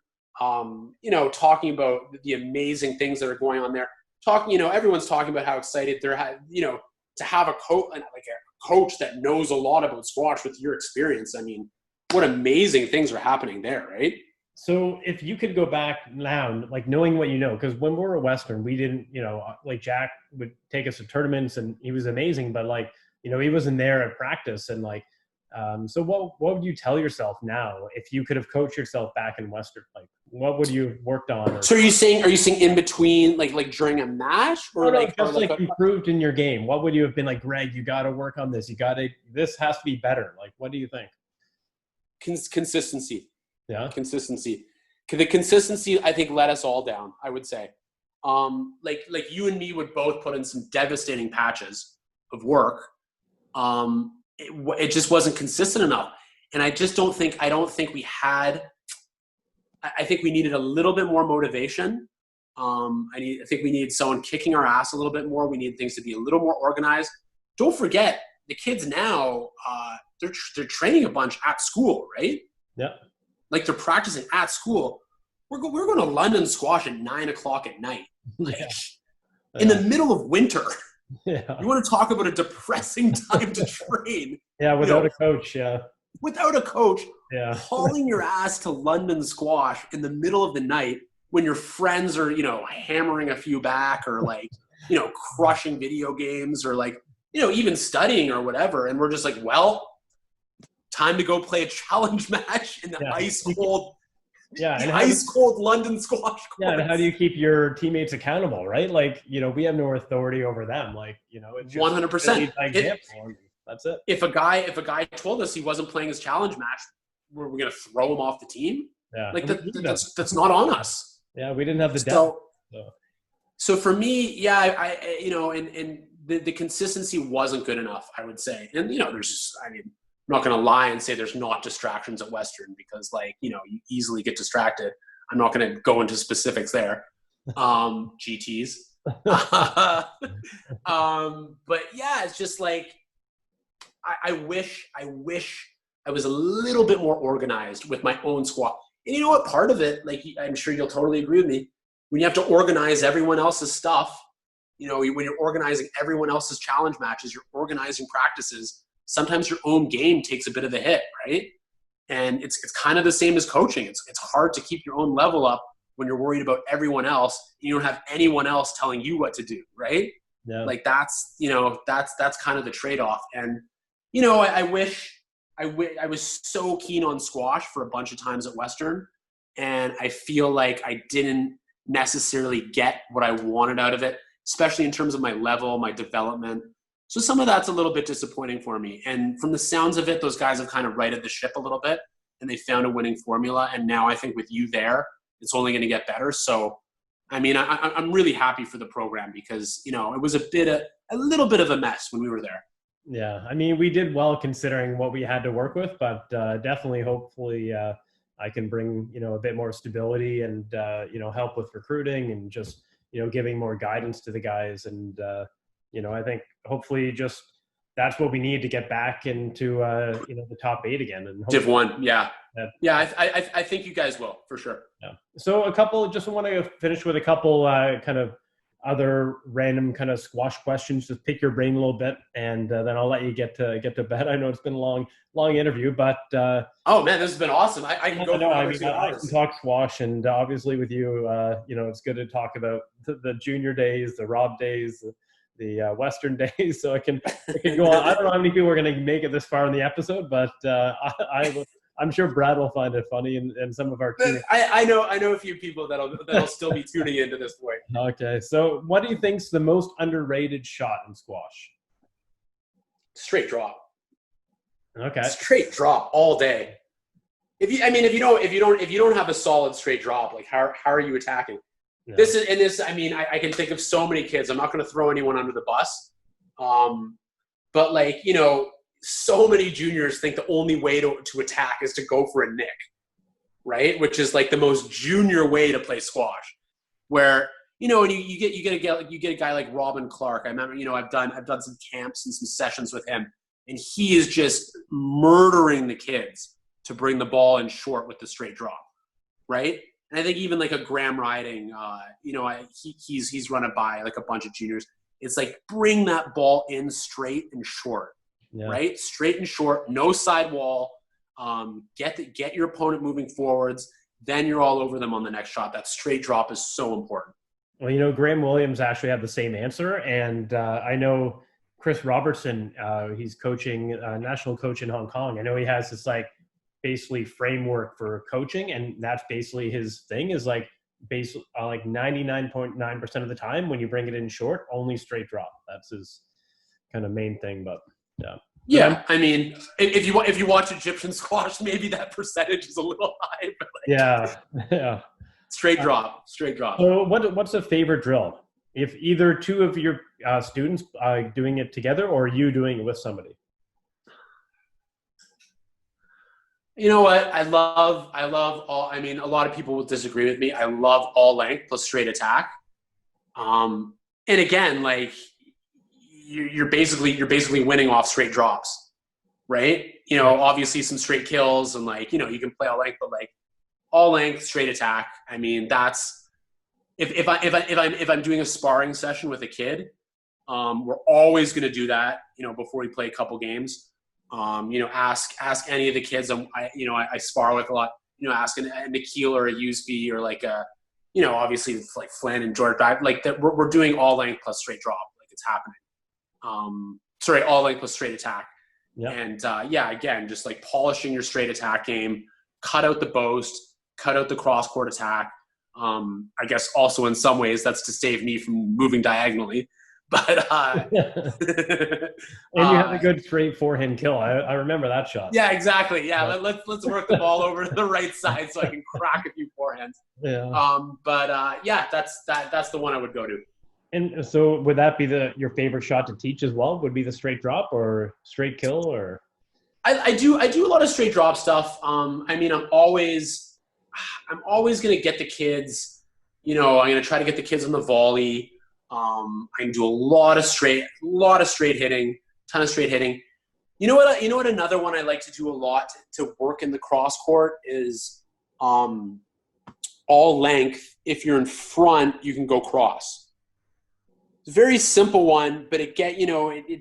You know, talking about the amazing things that are going on there. You know, everyone's talking about how excited they're, you know, to have a coach that knows a lot about squash with your experience. I mean, what amazing things are happening there, right? So if you could go back now, like knowing what you know, because when we were at Western, we didn't, you know, like Jack would take us to tournaments and he was amazing, but like, you know, he wasn't there at practice. And like, so what would you tell yourself now if you could have coached yourself back in Western? Like, what would you have worked on? So are you saying in between, like during a match, or improved in your game? What would you have been like, Greg? You got to work on this. This has to be better. Like, what do you think? Consistency. Yeah, consistency. The consistency, I think, let us all down. I would say, like you and me would both put in some devastating patches of work. It just wasn't consistent enough, and I don't think we had. I think we needed a little bit more motivation. I think we needed someone kicking our ass a little bit more. We need things to be a little more organized. Don't forget, the kids now, they're training a bunch at school, right? Yeah. Like they're practicing at school. We're going to London squash at 9:00 at night, in the middle of winter. Yeah. You want to talk about a depressing time to train? Yeah, without a coach. Yeah. Without a coach, yeah, hauling your ass to London squash in the middle of the night when your friends are, you know, hammering a few back or like, you know, crushing video games or like, you know, even studying or whatever. And we're just like, well, time to go play a challenge match in the ice cold London squash course. Yeah, and how do you keep your teammates accountable, right? Like, you know, we have no authority over them. Like, you know, it's 100%. That's it. If a guy told us he wasn't playing his challenge match, were we going to throw him off the team? Yeah, like that's not on us. Yeah, we didn't have the depth. So for me, yeah, I you know, and the consistency wasn't good enough, I would say. And you know, there's just, I mean, I'm not going to lie and say there's not distractions at Western because, like, you know, you easily get distracted. I'm not going to go into specifics there. GTs. But yeah, it's just like I wish I was a little bit more organized with my own squad. And you know what? Part of it, like, I'm sure you'll totally agree with me. when you have to organize everyone else's stuff, when you're organizing everyone else's challenge matches, you're organizing practices, sometimes your own game takes a bit of a hit, right? And it's kind of the same as coaching. It's hard to keep your own level up when you're worried about everyone else. You don't have anyone else telling you what to do, right? Yeah. Like that's kind of the trade-off. And, I was so keen on squash for a bunch of times at Western, and I feel like I didn't necessarily get what I wanted out of it, especially in terms of my level, my development. So some of that's a little bit disappointing for me. And from the sounds of it, those guys have kind of righted the ship a little bit, and they found a winning formula. And now I think with you there, it's only going to get better. So, I mean, I'm really happy for the program because, it was a little bit of a mess when we were there. Yeah. I mean, we did well considering what we had to work with, but definitely, hopefully, I can bring, a bit more stability and, help with recruiting and just, giving more guidance to the guys. And, I think hopefully just that's what we need to get back into, the top 8 again. And Div 1. Yeah. I think you guys will, for sure. Yeah. So just want to finish with a couple kind of other random kind of squash questions, just pick your brain a little bit, and then I'll let you get to bed. I know it's been a long interview, but oh man, this has been awesome. I can go. I can talk squash, and obviously with you, it's good to talk about the junior days, the Rob days, the Western days. So I can go on. I don't know how many people are going to make it this far in the episode, but I'm sure Brad will find it funny, and some of our. I know a few people that'll still be tuning into this point. Okay, so what do you think's the most underrated shot in squash? Straight drop. Okay. Straight drop all day. If you don't have a solid straight drop, like how are you attacking? Yeah. I can think of so many kids. I'm not going to throw anyone under the bus, but so many juniors think the only way to attack is to go for a nick, right? Which is like the most junior way to play squash, where and you get a guy like Robin Clark. I remember I've done some camps and some sessions with him, and he is just murdering the kids to bring the ball in short with the straight drop, right? And I think even like a Graham Riding, he's run it by like a bunch of juniors. It's like bring that ball in straight and short. Yeah. Right? Straight and short, no sidewall. Get your opponent moving forwards. Then you're all over them on the next shot. That straight drop is so important. Well, Graham Williams actually had the same answer. And I know Chris Robertson, he's coaching, national coach in Hong Kong. I know he has this like basically framework for coaching. And that's basically his thing is like basically like 99.9% of the time when you bring it in short, only straight drop. That's his kind of main thing. But yeah. Yeah, I mean, if you watch Egyptian squash, maybe that percentage is a little high. But yeah. Straight drop. So, what's a favorite drill? If either two of your students doing it together, or you doing it with somebody? You know what? I love all. I mean, a lot of people will disagree with me. I love all length plus straight attack. And again, like. You're basically winning off straight drops, right? Obviously some straight kills and you can play all length, but like all length straight attack. I mean, that's if I'm doing a sparring session with a kid, we're always going to do that. Before we play a couple games, ask any of the kids I spar with a lot. Ask a Nikhil or a Usby or like a obviously like Flynn and George back like that. We're doing all length plus straight drop. Like it's happening. All length plus straight attack. Yep. And again, just like polishing your straight attack game, cut out the boast, cut out the cross court attack. I guess also in some ways that's to save me from moving diagonally. But and you have a good straight forehand kill. I remember that shot. Yeah, exactly. Yeah, let's work the ball over to the right side so I can crack a few forehands. Yeah. That's the one I would go to. And so would that be your favorite shot to teach as well? Would be the straight drop or straight kill or? I do a lot of straight drop stuff. I mean, I'm always going to get the kids, I'm going to try to get the kids on the volley. I can do a lot of straight hitting, ton of straight hitting. You know what another one I like to do a lot to work in the cross court is, all all length. If you're in front, you can go cross. It's a very simple one, but it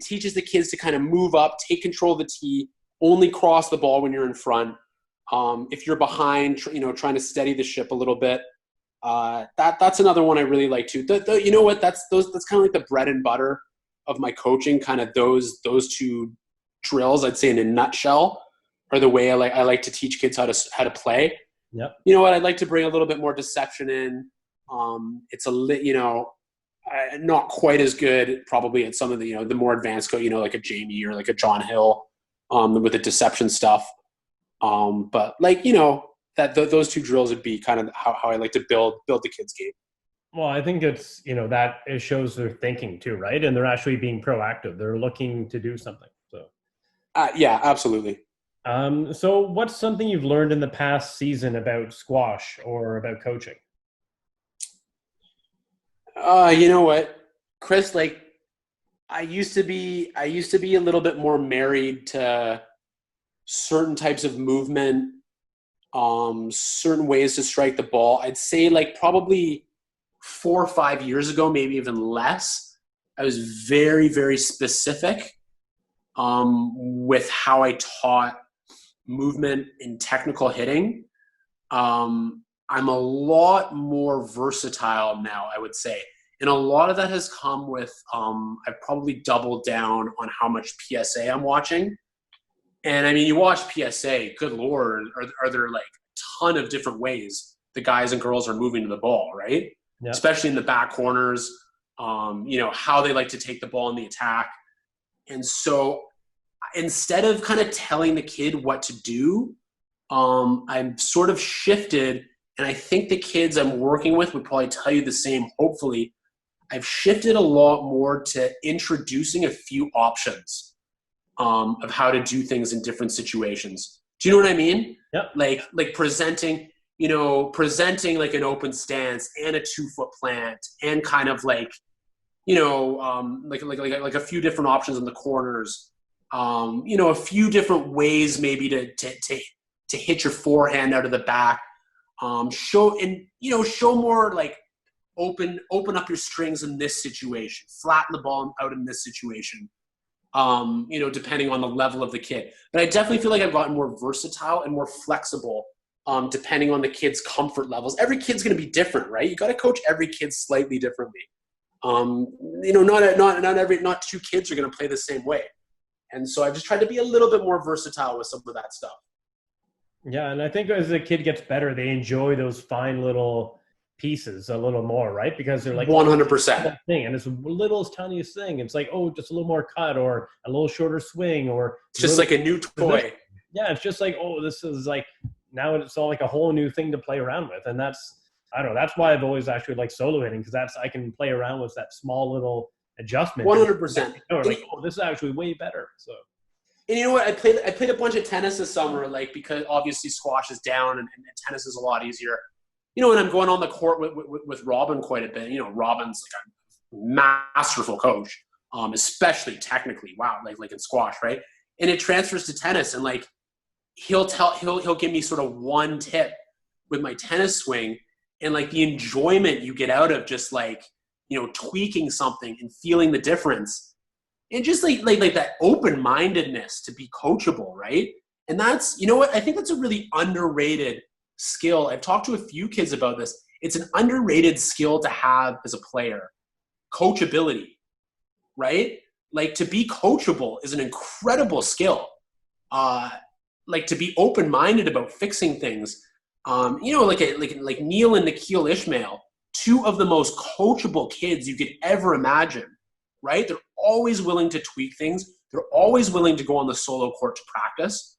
teaches the kids to kind of move up, take control of the tee, only cross the ball when you're in front. If you're behind, trying to steady the ship a little bit. That's another one I really like too. You know what? That's kind of like the bread and butter of my coaching. Kind of those two drills, I'd say in a nutshell, are the way I like to teach kids how to play. Yep. You know what? I'd like to bring a little bit more deception in. It's not quite as good probably at some of the the more advanced like a Jamie or like a John Hill with the deception stuff. But those two drills would be kind of how I like to build the kids' game. Well, I think it's, that it shows their thinking too, right? And they're actually being proactive. They're looking to do something. So, yeah, absolutely. So what's something you've learned in the past season about squash or about coaching? You know what, Chris, I used to be a little bit more married to certain types of movement, certain ways to strike the ball. I'd say probably 4 or 5 years ago, maybe even less, I was very, very specific with how I taught movement and technical hitting. I'm a lot more versatile now, I would say. And a lot of that has come with, I've probably doubled down on how much PSA I'm watching. And I mean, you watch PSA, good Lord, are there a ton of different ways the guys and girls are moving to the ball, right? Yep. Especially in the back corners, how they like to take the ball in the attack. And so instead of kind of telling the kid what to do, I'm sort of shifted, and I think the kids I'm working with would probably tell you the same, hopefully. I've shifted a lot more to introducing a few options of how to do things in different situations. Do you know what I mean? Yep. Like presenting like an open stance and a 2-foot plant and kind of like a few different options in the corners. A few different ways maybe to hit your forehand out of the back. Show more open up your strings in this situation, flatten the ball out in this situation, depending on the level of the kid. But I definitely feel like I've gotten more versatile and more flexible, depending on the kid's comfort levels. Every kid's going to be different, right? You got to coach every kid slightly differently. Not two kids are going to play the same way. And so I've just tried to be a little bit more versatile with some of that stuff. Yeah, and I think as the kid gets better, they enjoy those fine little pieces a little more, right? Because they're 100% thing, and it's the littlest tiniest thing. It's like, oh, just a little more cut or a little shorter swing, or it's just like a new toy. Yeah, it's just like, oh, this is now it's all like a whole new thing to play around with, and that's why I've always actually liked solo hitting, because I can play around with that small little adjustment. 100%. Oh, this is actually way better. So. And you know what? I played a bunch of tennis this summer, because obviously squash is down and tennis is a lot easier. And I'm going on the court with Robin quite a bit. Robin's a masterful coach, especially technically. Wow, like in squash, right? And it transfers to tennis, and he'll give me sort of one tip with my tennis swing, and the enjoyment you get out of just tweaking something and feeling the difference. And just like that open-mindedness to be coachable, right? And that's, I think that's a really underrated skill. I've talked to a few kids about this. It's an underrated skill to have as a player. Coachability, right? To be coachable is an incredible skill. To be open-minded about fixing things. Like Neil and Nikhil Ishmael, two of the most coachable kids you could ever imagine. Right? They're always willing to tweak things. They're always willing to go on the solo court to practice.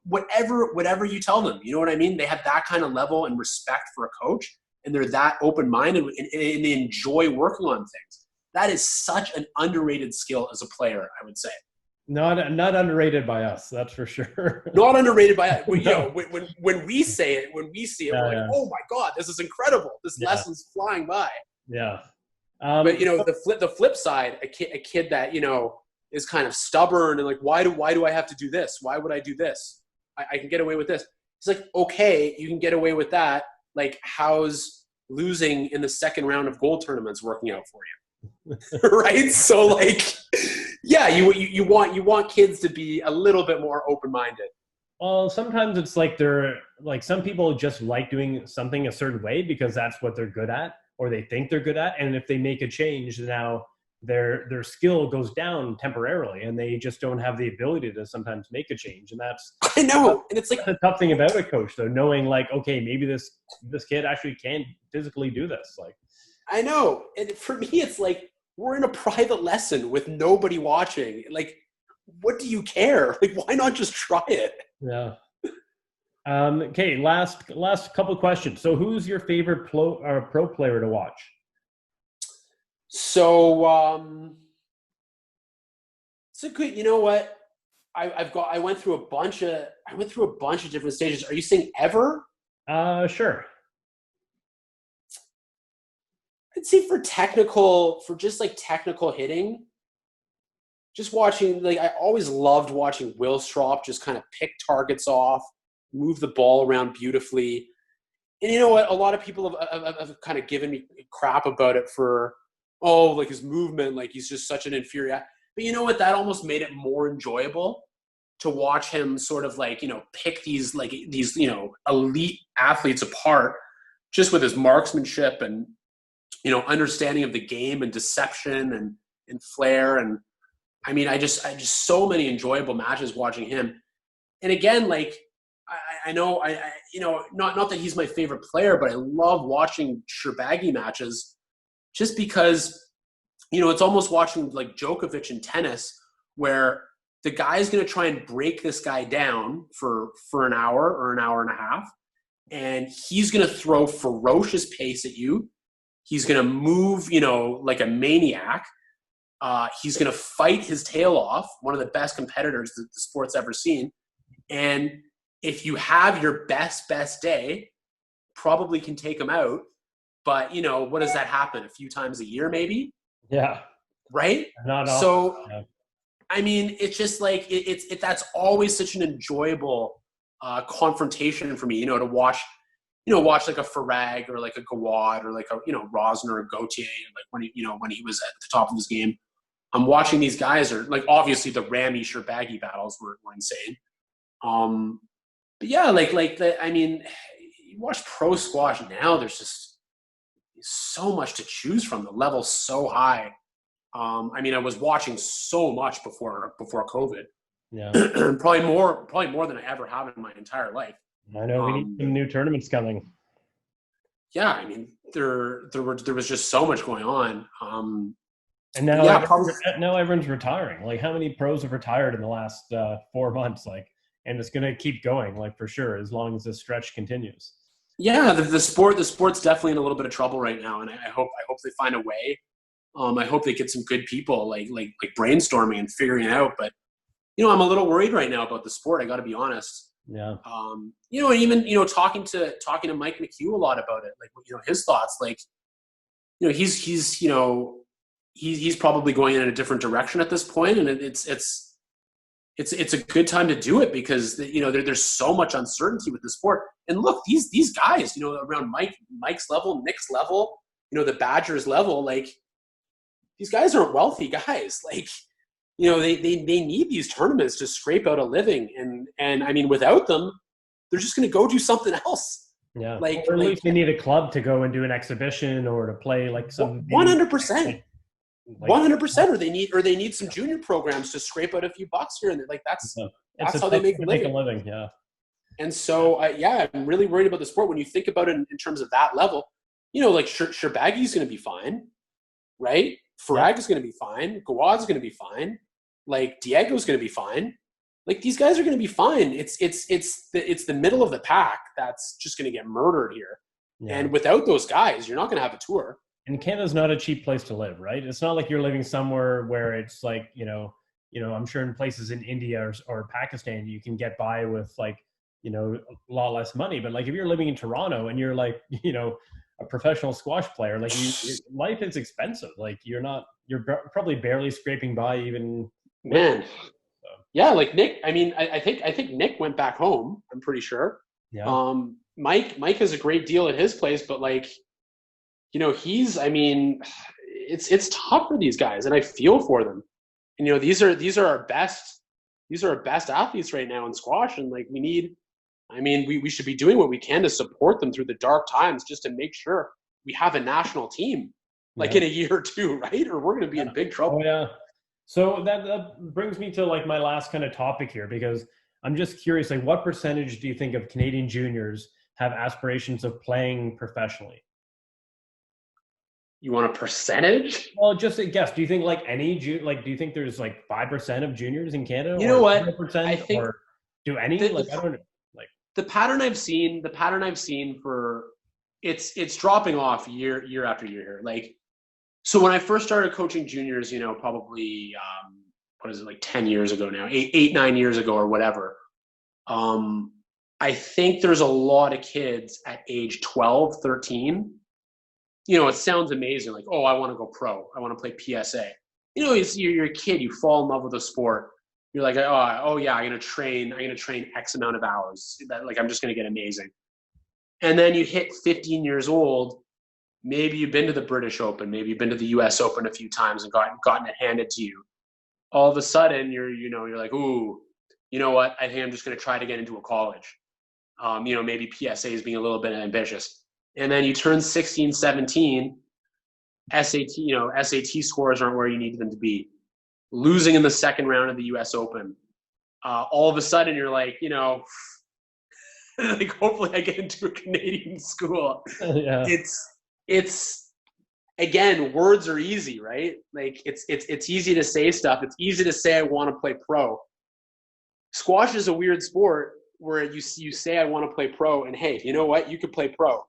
Whatever you tell them, you know what I mean? They have that kind of level and respect for a coach, and they're that open-minded, and they enjoy working on things. That is such an underrated skill as a player, I would say. Not underrated by us, that's for sure. Not underrated by us. When we say it, when we see it, we're like, oh my God, this is incredible. This lesson's flying by. Yeah. But the flip side, a kid that is kind of stubborn and why do I have to do this? Why would I do this? I can get away with this. It's okay, you can get away with that. like how's losing in the second round of gold tournaments working out for you? Right? So like, yeah, you want kids to be a little bit more open-minded. Well, sometimes it's like they're like some people just like doing something a certain way because that's what they're good at or they think they're good at. And if they make a change, now their skill goes down temporarily and they just don't have the ability to sometimes make a change. And I know. And it's like the tough thing about a coach though, knowing like, okay, maybe this kid actually can physically do this. Like, I know. And for me, it's like we're in a private lesson with nobody watching. Like, what do you care? Like, why not just try it? yeah. Okay, last couple of questions. So who's your favorite pro player to watch? So it's a good, you know what? I went through a bunch of different stages. Are you saying ever? Sure. I'd say for just like technical hitting, just watching, like I always loved watching Will Strop just kind of pick targets off, move the ball around beautifully. And you know what? A lot of people have kind of given me crap about it for, oh, like his movement, like he's just such an inferior. But you know what? That almost made it more enjoyable to watch him sort of like, pick these elite athletes apart just with his marksmanship and, understanding of the game and deception and flair. And I mean, I just so many enjoyable matches watching him. And again, like, I know, not that he's my favorite player, but I love watching Sherbaggy matches just because, it's almost watching like Djokovic in tennis where the guy's going to try and break this guy down for an hour or an hour and a half. And he's going to throw ferocious pace at you. He's going to move, like a maniac. He's going to fight his tail off, one of the best competitors that the sport's ever seen. And if you have your best day, probably can take him out. But, what does that happen? A few times a year, maybe? Yeah. Right? Not all. So, yeah. I mean, it's just like, that's always such an enjoyable confrontation for me, to watch, watch like a Farag or like a Gawad or like a, Rosner or Gautier, like when he was at the top of his game. I'm watching these guys are like, obviously the Ramy Sherbaggy battles were insane. But yeah, I mean, you watch pro squash now, there's just so much to choose from. The level's so high. I mean, I was watching so much before COVID. Yeah. probably more than I ever have in my entire life. I know we need some new tournaments coming. Yeah, I mean, there was just so much going on. And now everyone's retiring. Like, how many pros have retired in the last 4 months? Like, and it's going to keep going, like, for sure, as long as this stretch continues. Yeah, the sport's definitely in a little bit of trouble right now, and I hope they find a way. I hope they get some good people like brainstorming and figuring it out. But I'm a little worried right now about the sport. I got to be honest. Yeah. And even talking to Mike McHugh a lot about it, like his thoughts. Like, he's probably going in a different direction at this point, and it's a good time to do it because there's so much uncertainty with the sport. And look, these guys, around Mike's level, Nick's level, the Badgers level, like these guys aren't wealthy guys. Like, they need these tournaments to scrape out a living, and I mean, without them, they're just going to go do something else. Yeah, or at least they need a club to go and do an exhibition or to play like some 100%. 100%, or they need some junior programs to scrape out a few bucks here and there. Like that's how they make a living. Yeah. And so, I'm really worried about the sport when you think about it in terms of that level. Like Sherbaggy's going to be fine, right? Farag is going to be fine. Gawad's going to be fine. Like Diego's going to be fine. Like these guys are going to be fine. It's the middle of the pack that's just going to get murdered here. Yeah. And without those guys, you're not going to have a tour. And Canada's not a cheap place to live, right? It's not like you're living somewhere where it's like, I'm sure in places in India or Pakistan, you can get by with like, a lot less money. But like if you're living in Toronto and you're like, a professional squash player, like life is expensive. Like you're probably barely scraping by even. Man. So. Yeah. Like Nick, I mean, I think Nick went back home. I'm pretty sure. Yeah. Mike has a great deal at his place, but like, I mean, it's tough for these guys, and I feel for them. And these are our best athletes right now in squash, and like we should be doing what we can to support them through the dark times, just to make sure we have a national team, like in a year or two, right? Or we're going to be in big trouble. Oh yeah. So that brings me to like my last kind of topic here, because I'm just curious, like what percentage do you think of Canadian juniors have aspirations of playing professionally? You want a percentage? Well, just a guess. Do you think like do you think there's like 5% of juniors in Canada? You know what? 100%, I think or do any? I don't know. Like the pattern I've seen for it's dropping off year after year here. Like, so when I first started coaching juniors, probably what is it, like 10 years ago now, 9 years ago or whatever. I think there's a lot of kids at age 12, 13. It sounds amazing. Like, oh, I want to go pro. I want to play PSA. You're a kid. You fall in love with a sport. You're like, oh yeah, I'm gonna train X amount of hours. Like, I'm just gonna get amazing. And then you hit 15 years old. Maybe you've been to the British Open. Maybe you've been to the U.S. Open a few times and gotten it handed to you. All of a sudden, you're like, ooh, you know what? I think I'm just gonna try to get into a college. Maybe PSA is being a little bit ambitious. And then you turn 16, 17, SAT scores aren't where you need them to be. Losing in the second round of the US Open. All of a sudden you're like, like, hopefully I get into a Canadian school. yeah. It's again, words are easy, right? Like it's easy to say stuff. It's easy to say I want to play pro. Squash is a weird sport where you say I want to play pro, and hey, you know what? You could play pro.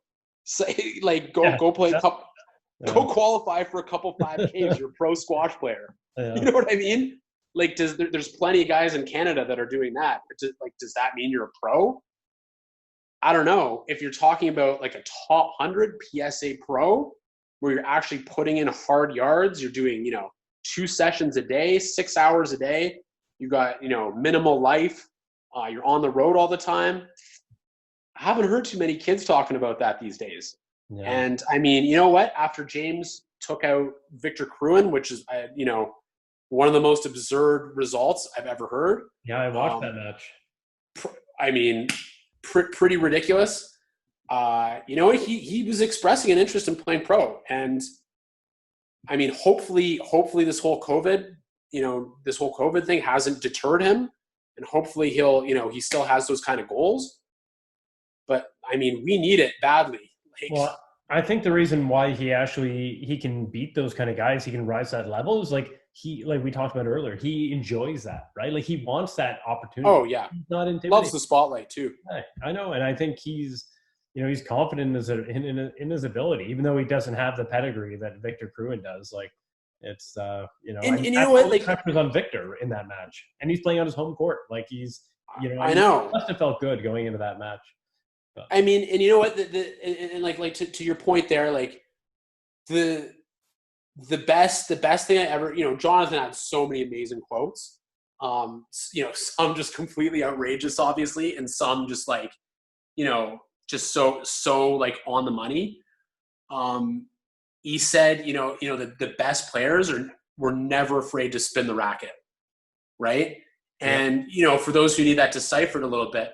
Say, like, go play a couple, go qualify for a couple 5Ks. You're a pro squash player. Yeah. You know what I mean? Like, there's plenty of guys in Canada that are doing that. Does that mean you're a pro? I don't know. If you're talking about like a top 100 PSA pro, where you're actually putting in hard yards, you're doing 2 sessions a day, 6 hours a day. You got minimal life. You're on the road all the time. I haven't heard too many kids talking about that these days. Yeah. And I mean, you know what? After James took out Victor Crouin, which is, one of the most absurd results I've ever heard. Yeah, I watched that match. I mean, pretty ridiculous. He was expressing an interest in playing pro. And I mean, hopefully this whole COVID thing hasn't deterred him. And hopefully he still has those kind of goals. But I mean, we need it badly. Well, I think the reason why he can beat those kind of guys, he can rise to that level, is like we talked about earlier, he enjoys that, right? Like, he wants that opportunity. Oh yeah, he's not intimidated. Loves the spotlight too. Yeah, I know, and I think he's confident in his ability, even though he doesn't have the pedigree that Victor Crouin does. Like, it's and you know what, like, pressure was on Victor in that match, and he's playing on his home court. Like, he's I know, he must have felt good going into that match. But I mean, and you know what, to your point there, like the best thing I ever, Jonathan had so many amazing quotes. Some just completely outrageous, obviously, and some just like, just so like on the money. He said, the best players were never afraid to spin the racket, right? Yeah. And for those who need that deciphered a little bit,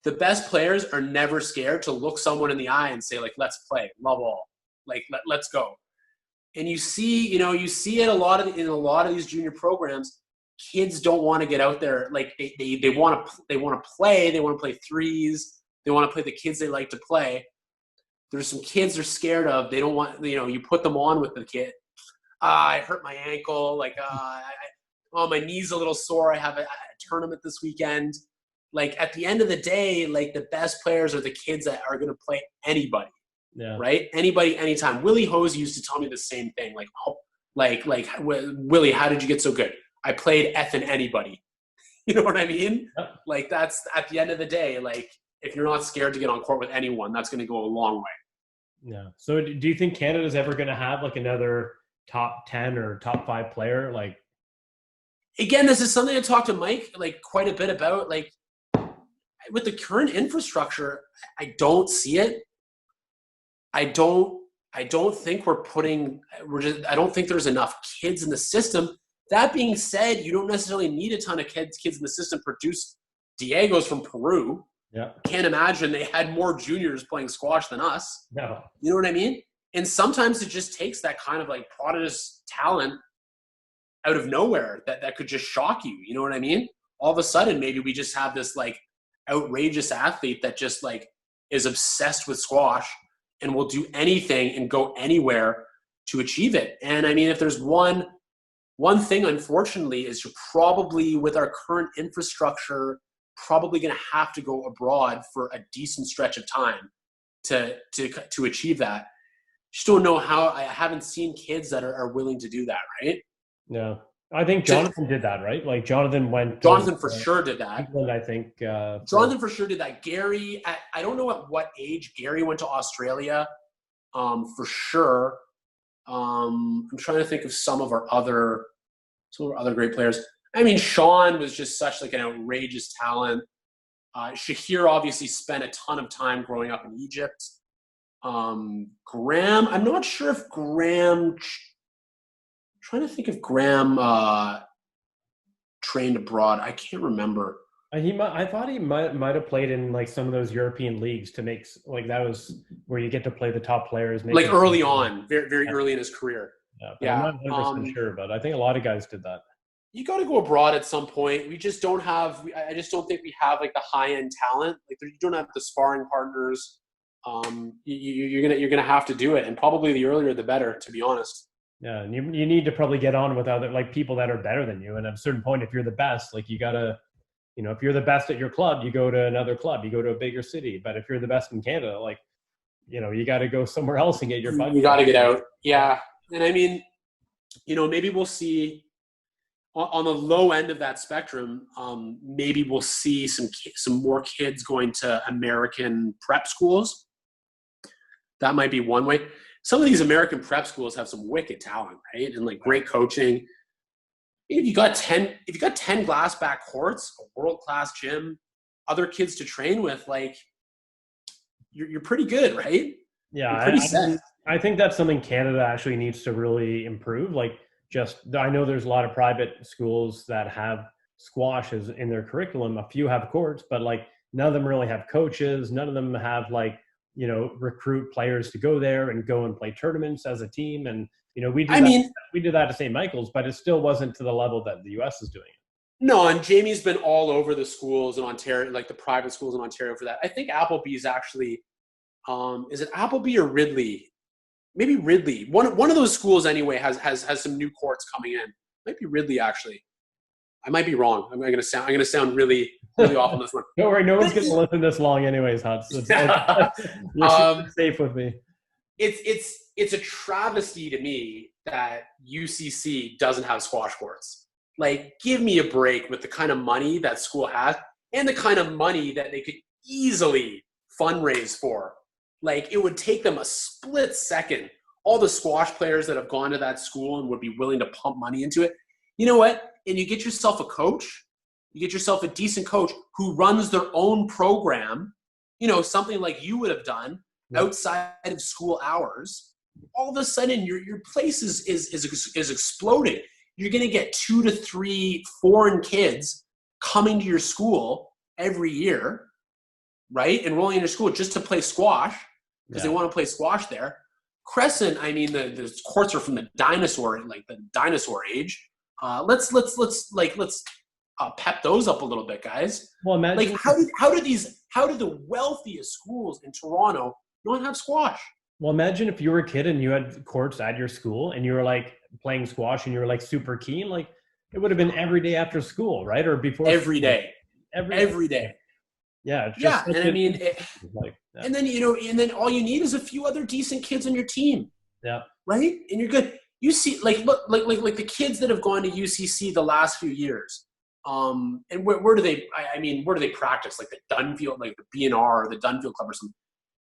the best players are never scared to look someone in the eye and say, like, let's play, love all, like, let's go. And you see it in a lot of these junior programs. Kids don't want to get out there. Like, they want to play. They want to play threes. They want to play the kids they like to play. There's some kids they're scared of. They don't want, you put them on with the kid. I hurt my ankle. Like, my knee's a little sore. I have a tournament this weekend. Like, at the end of the day, like, the best players are the kids that are going to play anybody. Yeah. Right? Anybody, anytime. Willie Hose used to tell me the same thing. Like, Willie, how did you get so good? I played effing anybody. You know what I mean? Yep. Like, that's at the end of the day, like, if you're not scared to get on court with anyone, that's going to go a long way. Yeah. So do you think Canada's ever going to have like another top 10 or top 5 player? Like, again, this is something I talked to Mike like quite a bit about. Like, with the current infrastructure, I don't see it. I don't think I don't think there's enough kids in the system. That being said, you don't necessarily need a ton of kids in the system. Produce Diego's from Peru. Yeah. Can't imagine they had more juniors playing squash than us. No. You know what I mean? And sometimes it just takes that kind of like prodigious talent out of nowhere that could just shock you. You know what I mean? All of a sudden, maybe we just have this like outrageous athlete that just like is obsessed with squash and will do anything and go anywhere to achieve it. And I mean, if there's one thing, unfortunately, is you're probably, with our current infrastructure, probably going to have to go abroad for a decent stretch of time to achieve that. Just don't know how. I haven't seen kids that are willing to do that, right? No. I think Jonathan did that, right? Like Jonathan for sure did that. England, I think. Jonathan for sure did that. Gary, I don't know at what age Gary went to Australia, for sure. I'm trying to think of some of our other great players. I mean, Sean was just such like an outrageous talent. Shahir obviously spent a ton of time growing up in Egypt. Graham, I'm not sure if Graham. Trying to think if Graham trained abroad. I can't remember. I thought he might have played in like some of those European leagues to make like that was where you get to play the top players. Like early on, very early in his career. Yeah. I'm not 100% sure, but I think a lot of guys did that. You got to go abroad at some point. We just don't have. I just don't think we have like the high end talent. Like you don't have the sparring partners. You're gonna have to do it, and probably the earlier the better, to be honest. Yeah, and you need to probably get on with other like people that are better than you. And at a certain point, if you're the best, like you gotta, if you're the best at your club, you go to another club, you go to a bigger city. But if you're the best in Canada, like, you got to go somewhere else and get your butt. You got to get out. Yeah, and I mean, maybe we'll see on the low end of that spectrum. Maybe we'll see some more kids going to American prep schools. That might be one way. Some of these American prep schools have some wicked talent, right? And like great coaching. If you got 10 glass back courts, a world-class gym, other kids to train with, like you're pretty good, right? Yeah, I think that's something Canada actually needs to really improve. Like I know there's a lot of private schools that have squash in their curriculum. A few have courts, but like none of them really have coaches. None of them have like, recruit players to go there and go and play tournaments as a team. And, we did that at St. Michael's, but it still wasn't to the level that the US is doing. No, and Jamie's been all over the schools in Ontario, like the private schools in Ontario for that. I think Applebee's actually, is it Applebee or Ridley? Maybe Ridley. One of those schools anyway has some new courts coming in. Might be Ridley actually. I might be wrong. I'm gonna sound really off on this one. Don't worry, no one's gonna listen this long anyways, Huts. You're safe with me. It's a travesty to me that UCC doesn't have squash courts. Like, give me a break with the kind of money that school has and the kind of money that they could easily fundraise for. Like, it would take them a split second. All the squash players that have gone to that school and would be willing to pump money into it. You know what? And you get yourself a coach. You get yourself a decent coach who runs their own program, something like you would have done outside of school hours. All of a sudden, your place is exploding. You're going to get 2 to 3 foreign kids coming to your school every year, right? Enrolling in your school just to play squash because they want to play squash there. Crescent, I mean, the courts are from the dinosaur age. Let's pep those up a little bit, guys. Well, imagine like how did the wealthiest schools in Toronto not have squash? Well, imagine if you were a kid and you had courts at your school and you were like playing squash and you were like super keen. Like it would have been every day after school, right? Or before every school. Day. Every day. Yeah. And I mean, and then all you need is a few other decent kids on your team. Yeah. Right, and you're good. You see, like the kids that have gone to UCC the last few years, and where do they? Where do they practice? Like the Dunfield, like the BNR or the Dunfield Club or something.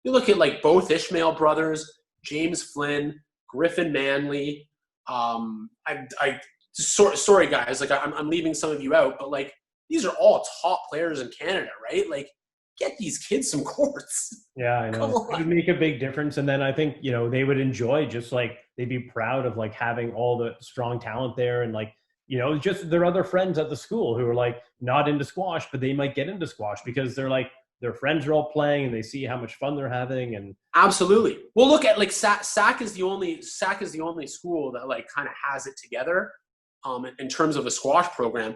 You look at like both Ishmael brothers, James Flynn, Griffin Manley. Sorry guys, like I'm leaving some of you out, but like these are all top players in Canada, right? Like get these kids some courts. Yeah, I Come know. It would on. make a big difference. And then I think, they would enjoy just like they'd be proud of like having all the strong talent there and like, just their other friends at the school who are like not into squash, but they might get into squash because they're like their friends are all playing and they see how much fun they're having. And Absolutely. Well, look at like SAC is the only school that like kind of has it together in terms of a squash program.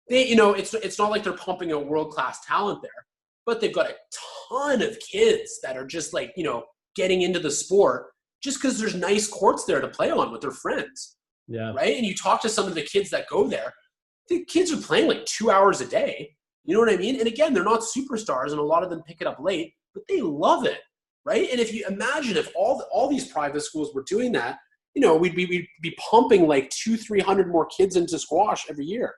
They, it's not like they're pumping out world-class talent there, but they've got a ton of kids that are just like, getting into the sport just because there's nice courts there to play on with their friends. yeah, Right. And you talk to some of the kids that go there, the kids are playing like 2 hours a day. You know what I mean? And again, they're not superstars and a lot of them pick it up late, but they love it. Right. And if you imagine if all these private schools were doing that, we'd be pumping like 200-300 more kids into squash every year.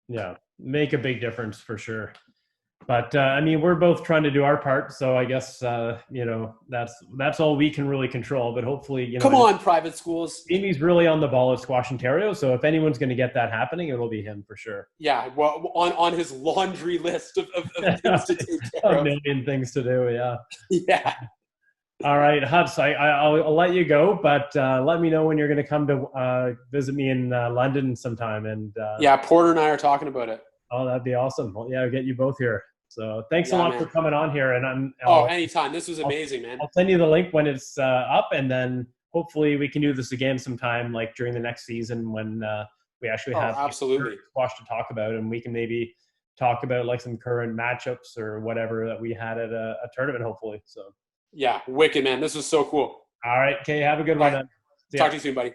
yeah, make a big difference for sure. But I mean, we're both trying to do our part, so I guess that's all we can really control. But hopefully, Come on, private schools. Amy's really on the ball at Squash Ontario, so if anyone's going to get that happening, it'll be him for sure. Yeah, well, on his laundry list of things to take care A of. million things to do, yeah. Yeah. All right, Huts, I'll let you go, but let me know when you're going to come to visit me in London sometime. And yeah, Porter and I are talking about it. Oh, that'd be awesome. Well, yeah, I'll get you both here. So thanks a lot man. for coming on here. And anytime. This was amazing, man. I'll send you the link when it's up, and then hopefully we can do this again sometime, like during the next season when we actually have absolutely squash to talk about, and we can maybe talk about like some current matchups or whatever that we had at a tournament, hopefully. So yeah, wicked, man. This was so cool. All right, okay, have a good one. Then. Talk to you soon, buddy.